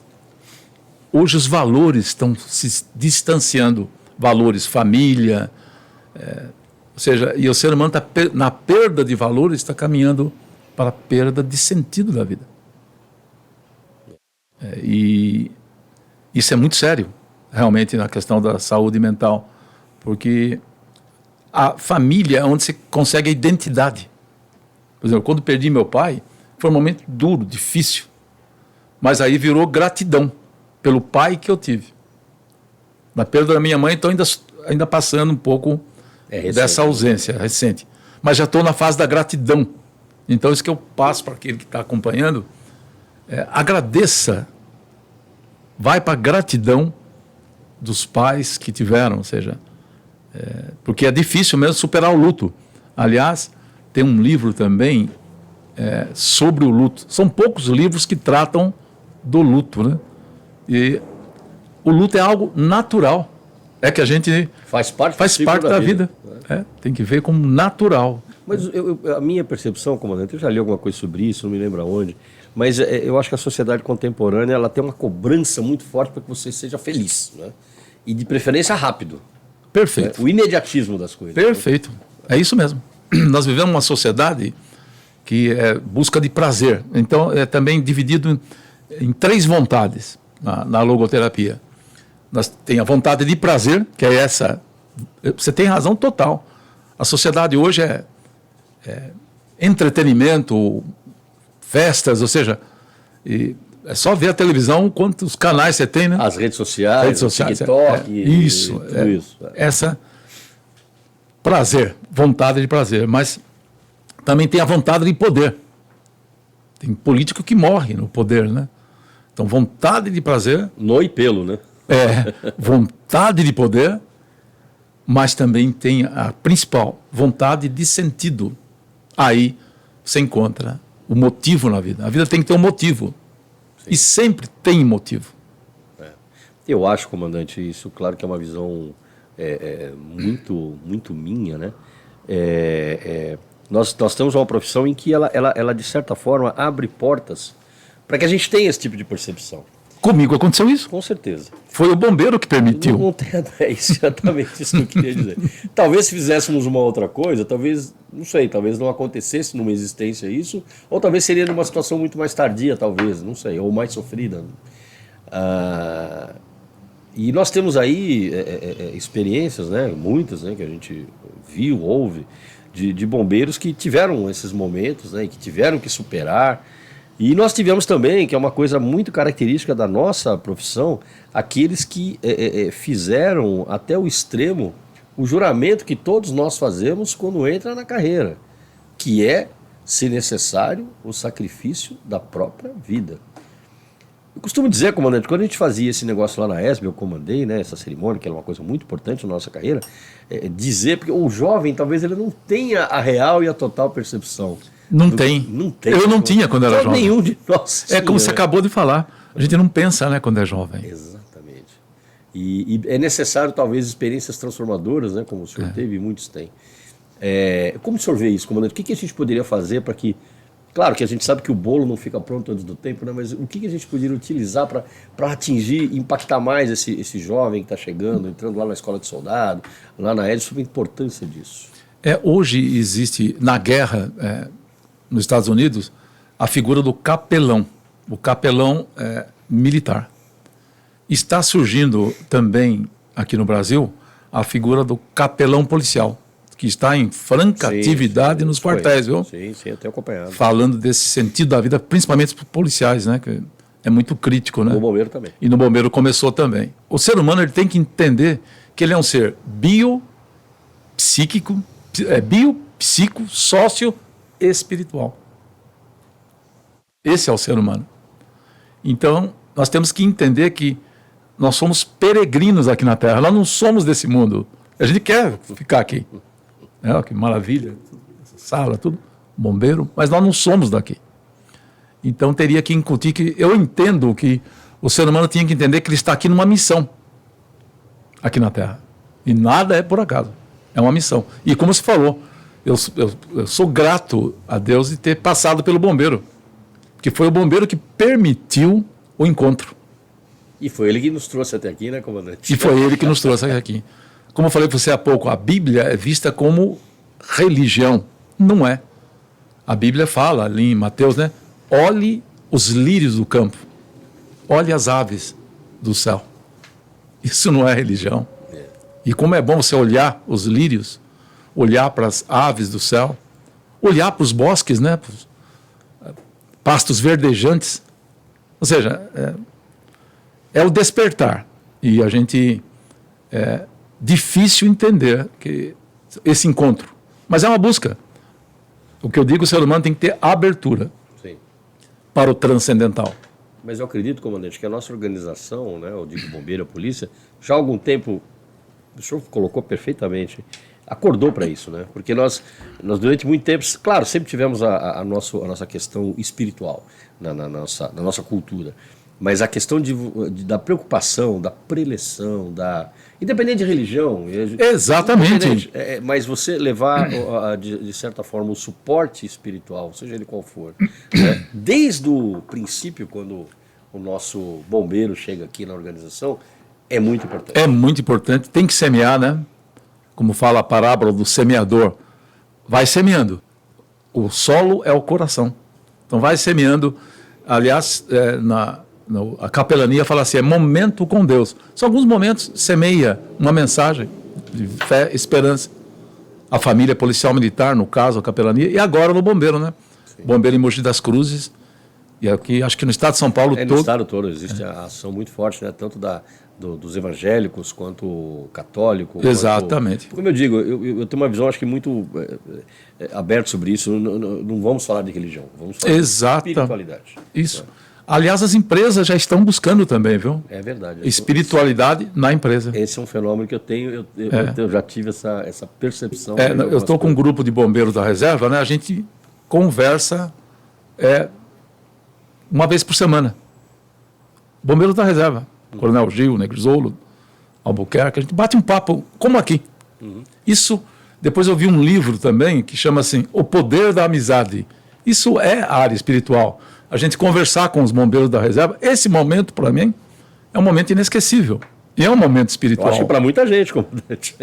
hoje os valores estão se distanciando, valores, família, ou seja, e o ser humano está na perda de valores, está caminhando para a perda de sentido da vida. E isso é muito sério, realmente, na questão da saúde mental, porque a família é onde você consegue a identidade. Por exemplo, quando perdi meu pai, foi um momento duro, difícil, mas aí virou gratidão pelo pai que eu tive. Na perda da minha mãe, estou ainda passando um pouco dessa ausência recente, mas já estou na fase da gratidão. Então, isso que eu passo para aquele que está acompanhando, agradeça, vai para a gratidão dos pais que tiveram, ou seja, porque é difícil mesmo superar o luto. Aliás, tem um livro também sobre o luto. São poucos livros que tratam do luto, né? E o luto é algo natural. É que a gente faz parte da vida. Tem que ver como natural. Mas a minha percepção, comandante, eu já li alguma coisa sobre isso, não me lembro aonde, mas eu acho que a sociedade contemporânea ela tem uma cobrança muito forte para que você seja feliz, né? E de preferência rápido. Perfeito. O imediatismo das coisas. Perfeito. Né? É isso mesmo. Nós vivemos uma sociedade que é busca de prazer. Então, é também dividido em 3 vontades na logoterapia. Nós temos a vontade de prazer, que é essa. Você tem razão total. A sociedade hoje é entretenimento, festas, ou seja, é só ver a televisão, quantos canais você tem, né? As redes sociais, TikTok, isso. Essa prazer, vontade de prazer, mas também tem a vontade de poder. Tem político que morre no poder, né? Então, vontade de prazer... No e pelo, né? Vontade de poder, mas também tem a principal, vontade de sentido. Aí você encontra o motivo na vida. A vida tem que ter um motivo. Sim. E sempre tem motivo. Eu acho, comandante, isso claro que é uma visão muito minha, né? Nós temos uma profissão em que ela, de certa forma, abre portas para que a gente tenha esse tipo de percepção. Comigo aconteceu isso? Com certeza. Foi o bombeiro que permitiu. Não tem exatamente isso que eu queria dizer. Talvez se fizéssemos uma outra coisa, talvez não acontecesse numa existência isso, ou talvez seria numa situação muito mais tardia, talvez, não sei, ou mais sofrida. E nós temos aí experiências, né, muitas, né, que a gente viu, ouve, de bombeiros que tiveram esses momentos, né, e que tiveram que superar. E nós tivemos também, que é uma coisa muito característica da nossa profissão, aqueles que fizeram até o extremo o juramento que todos nós fazemos quando entra na carreira, que é, se necessário, o sacrifício da própria vida. Eu costumo dizer, comandante, quando a gente fazia esse negócio lá na ESB, eu comandei, né, essa cerimônia, que era uma coisa muito importante na nossa carreira, dizer, porque o jovem talvez ele não tenha a real e a total percepção. Não tem. Eu não tinha quando era jovem. Nenhum de nós tinha, como você acabou de falar. A gente não pensa, né, quando é jovem. Exatamente. E é necessário, talvez, experiências transformadoras, né, como o senhor teve e muitos têm. Como o senhor vê isso, comandante? O que a gente poderia fazer para que... Claro que a gente sabe que o bolo não fica pronto antes do tempo, né, mas o que a gente poderia utilizar para atingir, impactar mais esse jovem que está chegando, entrando lá na escola de soldado, lá na ESB, sobre a importância disso? Hoje existe, na guerra... nos Estados Unidos, a figura do capelão. o capelão militar. Está surgindo também aqui no Brasil a figura do capelão policial, que está em franca atividade nos quartéis, viu? Sim, eu tenho acompanhado. Falando desse sentido da vida, principalmente para os policiais, né? Que é muito crítico, né? No bombeiro também. E no bombeiro começou também. O ser humano ele tem que entender que ele é um ser biopsíquico, biopsico, sócio e espiritual. Esse é o ser humano. Então, nós temos que entender que nós somos peregrinos aqui na Terra. Nós não somos desse mundo. A gente quer ficar aqui. Que maravilha. Essa sala, tudo. Bombeiro. Mas nós não somos daqui. Então, teria que incutir que... Eu entendo que o ser humano tinha que entender que ele está aqui numa missão. Aqui na Terra. E nada é por acaso. É uma missão. E como você falou, eu sou grato a Deus de ter passado pelo bombeiro. Porque foi o bombeiro que permitiu o encontro. E foi ele que nos trouxe até aqui, né, comandante? E foi ele que nos trouxe até aqui. Como eu falei para você há pouco, a Bíblia é vista como religião. Não é. A Bíblia fala ali em Mateus, né? Olhe os lírios do campo. Olhe as aves do céu. Isso não é religião. E como é bom você olhar os lírios, olhar para as aves do céu, olhar para os bosques, né? Para os pastos verdejantes. Ou seja, é o despertar. E a gente... É difícil entender que esse encontro. Mas é uma busca. O que eu digo, o ser humano tem que ter abertura para o transcendental. Mas eu acredito, comandante, que a nossa organização, né, o Digo Bombeiro, a polícia, já há algum tempo, o senhor colocou perfeitamente, acordou para isso, né? Porque nós durante muito tempo, claro, sempre tivemos a nossa questão espiritual na nossa cultura. Mas a questão da preocupação, da preleção, independente de religião... Exatamente. Mas você levar, de certa forma, o suporte espiritual, seja ele qual for, né? Desde o princípio, quando o nosso bombeiro chega aqui na organização, é muito importante. É muito importante. Tem que semear, né? Como fala a parábola do semeador. Vai semeando. O solo é o coração. Então vai semeando. Aliás, a capelania fala assim, é momento com Deus. São alguns momentos, semeia uma mensagem de fé, esperança. A família policial militar, no caso, a capelania, e agora no bombeiro, né? Sim. Bombeiro em Mogi das Cruzes. E aqui, acho que no estado de São Paulo todo... No estado todo existe a ação muito forte, né? Tanto dos evangélicos quanto católico. Exatamente. Como eu digo, eu tenho uma visão, acho que muito aberta sobre isso. Não vamos falar de religião, vamos falar de espiritualidade. Isso. Aliás, as empresas já estão buscando também, viu? É verdade. Espiritualidade na empresa. Esse é um fenômeno que eu tenho, eu já tive essa percepção. Eu estou com um grupo de bombeiros da reserva, né? A gente conversa uma vez por semana. Bombeiros da reserva. Coronel Gil, Negrisolo, Albuquerque. A gente bate um papo, como aqui. Isso, depois eu vi um livro também que chama assim, O Poder da Amizade. Isso é a área espiritual. A gente conversar com os bombeiros da reserva, esse momento, para mim, é um momento inesquecível. E é um momento espiritual. Eu acho que para muita gente, comandante.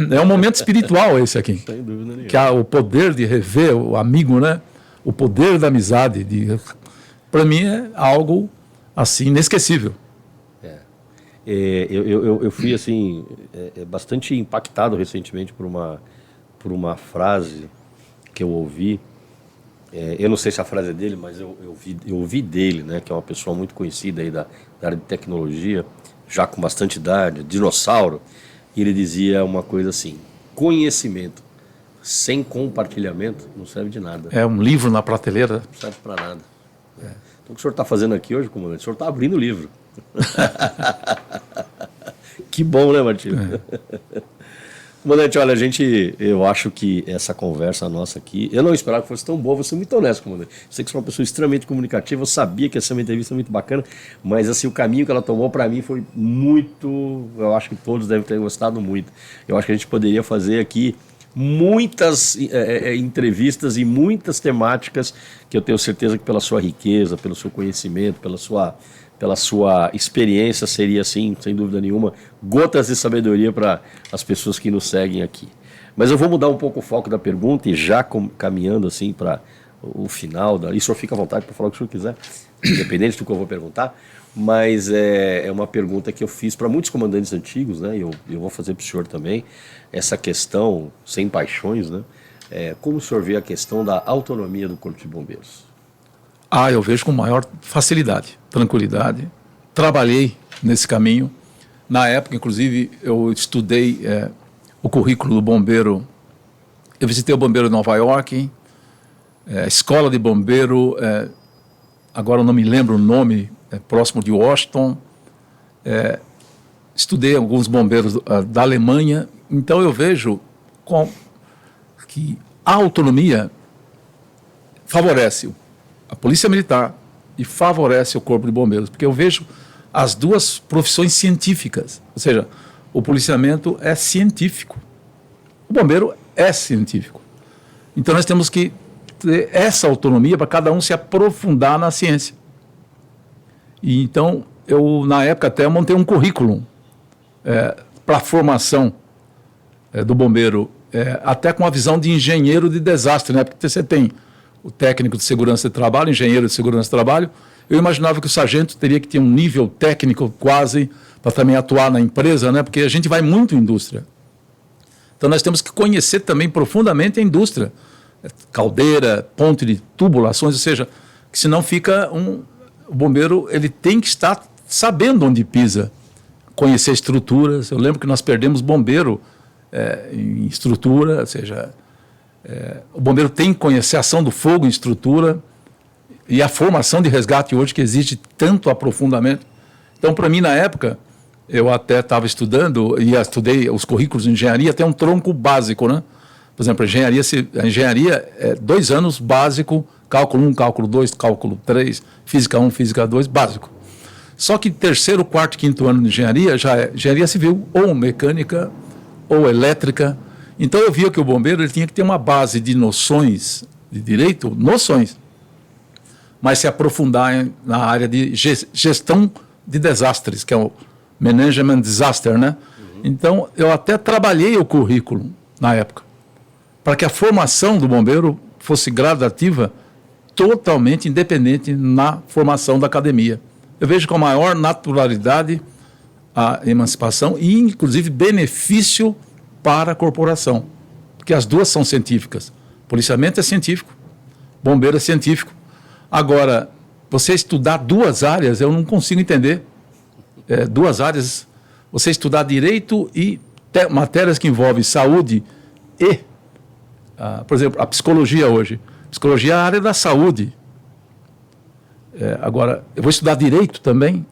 É um momento espiritual esse aqui. Sem dúvida nenhuma. Que há o poder de rever o amigo, né? O poder da amizade. Para mim é algo, assim, inesquecível. Eu fui, assim, bastante impactado recentemente por uma frase que eu ouvi. Eu não sei se a frase é dele, mas eu ouvi dele, né, que é uma pessoa muito conhecida aí da área de tecnologia, já com bastante idade, dinossauro, e ele dizia uma coisa assim, conhecimento sem compartilhamento não serve de nada. É um livro na prateleira. Não serve para nada. Então o que o senhor está fazendo aqui hoje, comandante? O senhor está abrindo o livro. Que bom, né, Martinho? Comandante, olha, eu acho que essa conversa nossa aqui, eu não esperava que fosse tão boa, vou ser muito honesto, comandante. Eu sei que você é uma pessoa extremamente comunicativa, eu sabia que ia ser uma entrevista muito bacana, mas assim, o caminho que ela tomou para mim foi muito, eu acho que todos devem ter gostado muito. Eu acho que a gente poderia fazer aqui muitas entrevistas e muitas temáticas que eu tenho certeza que pela sua riqueza, pelo seu conhecimento, pela sua experiência, seria, assim, sem dúvida nenhuma, gotas de sabedoria para as pessoas que nos seguem aqui. Mas eu vou mudar um pouco o foco da pergunta e já caminhando assim para o final, e o senhor fica à vontade para falar o que o senhor quiser, independente do que eu vou perguntar, mas é uma pergunta que eu fiz para muitos comandantes antigos, né? Eu vou fazer para o senhor também, essa questão, sem paixões, né? Como o senhor vê a questão da autonomia do Corpo de Bombeiros? Eu vejo com maior facilidade, tranquilidade. Trabalhei nesse caminho. Na época, inclusive, eu estudei o currículo do bombeiro. Eu visitei o bombeiro de Nova York, escola de bombeiro, agora eu não me lembro o nome, próximo de Washington. Estudei alguns bombeiros da Alemanha. Então eu vejo que a autonomia favorece a Polícia Militar e favorece o Corpo de Bombeiros, porque eu vejo as duas profissões científicas, ou seja, o policiamento é científico, o bombeiro é científico. Então nós temos que ter essa autonomia para cada um se aprofundar na ciência. E então eu, na época, até montei um currículo para a formação do bombeiro, até com a visão de engenheiro de desastre, né? Porque você tem o técnico de segurança de trabalho, engenheiro de segurança de trabalho. Eu imaginava que o sargento teria que ter um nível técnico quase para também atuar na empresa, né? Porque a gente vai muito em indústria. Então nós temos que conhecer também profundamente a indústria. Caldeira, ponte de tubulações, ou seja, que senão fica o bombeiro, ele tem que estar sabendo onde pisa, conhecer estruturas. Eu lembro que nós perdemos bombeiro em estrutura, ou seja, o bombeiro tem que conhecer a ação do fogo em estrutura e a formação de resgate hoje, que exige tanto aprofundamento. Então, para mim, na época, eu até estava estudando, e estudei os currículos de engenharia, tem um tronco básico, né? Por exemplo, a engenharia é 2 anos básico, cálculo 1, cálculo 2, cálculo 3, física 1, física 2, básico. Só que 3º, 4º, 5º ano de engenharia já é engenharia civil, ou mecânica, ou elétrica. Então eu via que o bombeiro ele tinha que ter uma base de noções de direito, mas se aprofundar na área de gestão de desastres, que é o Management Disaster, né? Então eu até trabalhei o currículo na época, para que a formação do bombeiro fosse gradativa, totalmente independente na formação da academia. Eu vejo com a maior naturalidade a emancipação e, inclusive, benefício para a corporação, porque as duas são científicas. Policiamento é científico, bombeiro é científico. Agora, você estudar 2 áreas, eu não consigo entender. 2 áreas, você estudar direito e matérias que envolvem saúde e, por exemplo, a psicologia hoje. Psicologia é a área da saúde. Agora, eu vou estudar direito também,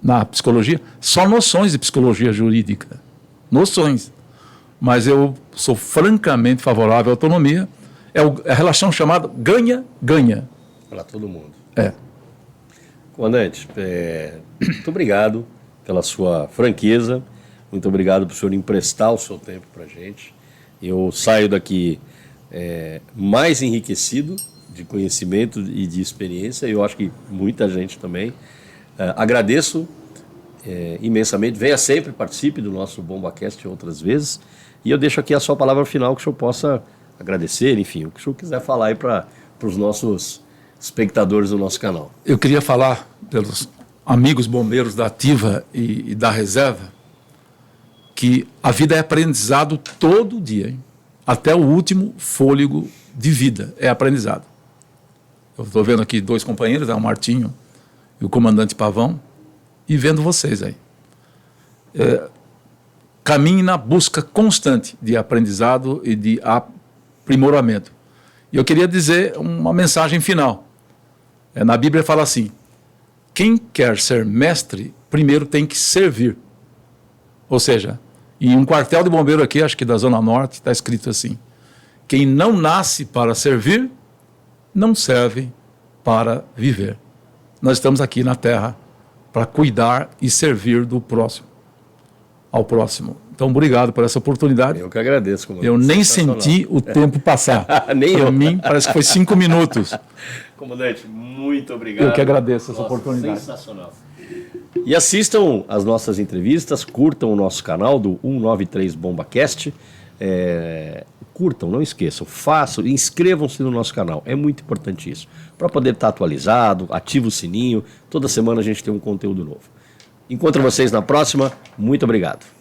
na psicologia, só noções de psicologia jurídica. Noções. Mas eu sou francamente favorável à autonomia. É a relação chamada ganha-ganha. Para todo mundo. Comandante, muito obrigado pela sua franqueza, muito obrigado por o senhor emprestar o seu tempo para a gente. Eu saio daqui mais enriquecido de conhecimento e de experiência, e eu acho que muita gente também. Agradeço imensamente, venha sempre, participe do nosso BombaCast outras vezes, e eu deixo aqui a sua palavra final, que o senhor possa agradecer, enfim, o que o senhor quiser falar aí para os nossos espectadores do nosso canal. Eu queria falar pelos amigos bombeiros da ativa e da reserva, que a vida é aprendizado todo dia, hein? Até o último fôlego de vida é aprendizado. Eu estou vendo aqui 2 companheiros, o Martinho e o comandante Pavão, e vendo vocês aí. Caminhe na busca constante de aprendizado e de aprimoramento. E eu queria dizer uma mensagem final. Na Bíblia fala assim: quem quer ser mestre, primeiro tem que servir. Ou seja, em um quartel de bombeiro aqui, acho que da Zona Norte, está escrito assim: quem não nasce para servir, não serve para viver. Nós estamos aqui na Terra para cuidar e servir do próximo, ao próximo. Então, obrigado por essa oportunidade. Eu que agradeço, comandante. Eu nem senti o tempo passar. Nem para eu. mim, parece que foi 5 minutos. Comandante, muito obrigado. Eu que agradeço essa oportunidade. Sensacional. E assistam as nossas entrevistas, curtam o nosso canal do 193 BombaCast. curtam, não esqueçam, façam, inscrevam-se no nosso canal, é muito importante isso, para poder estar atualizado, ativa o sininho, toda semana a gente tem um conteúdo novo. Encontro vocês na próxima, muito obrigado.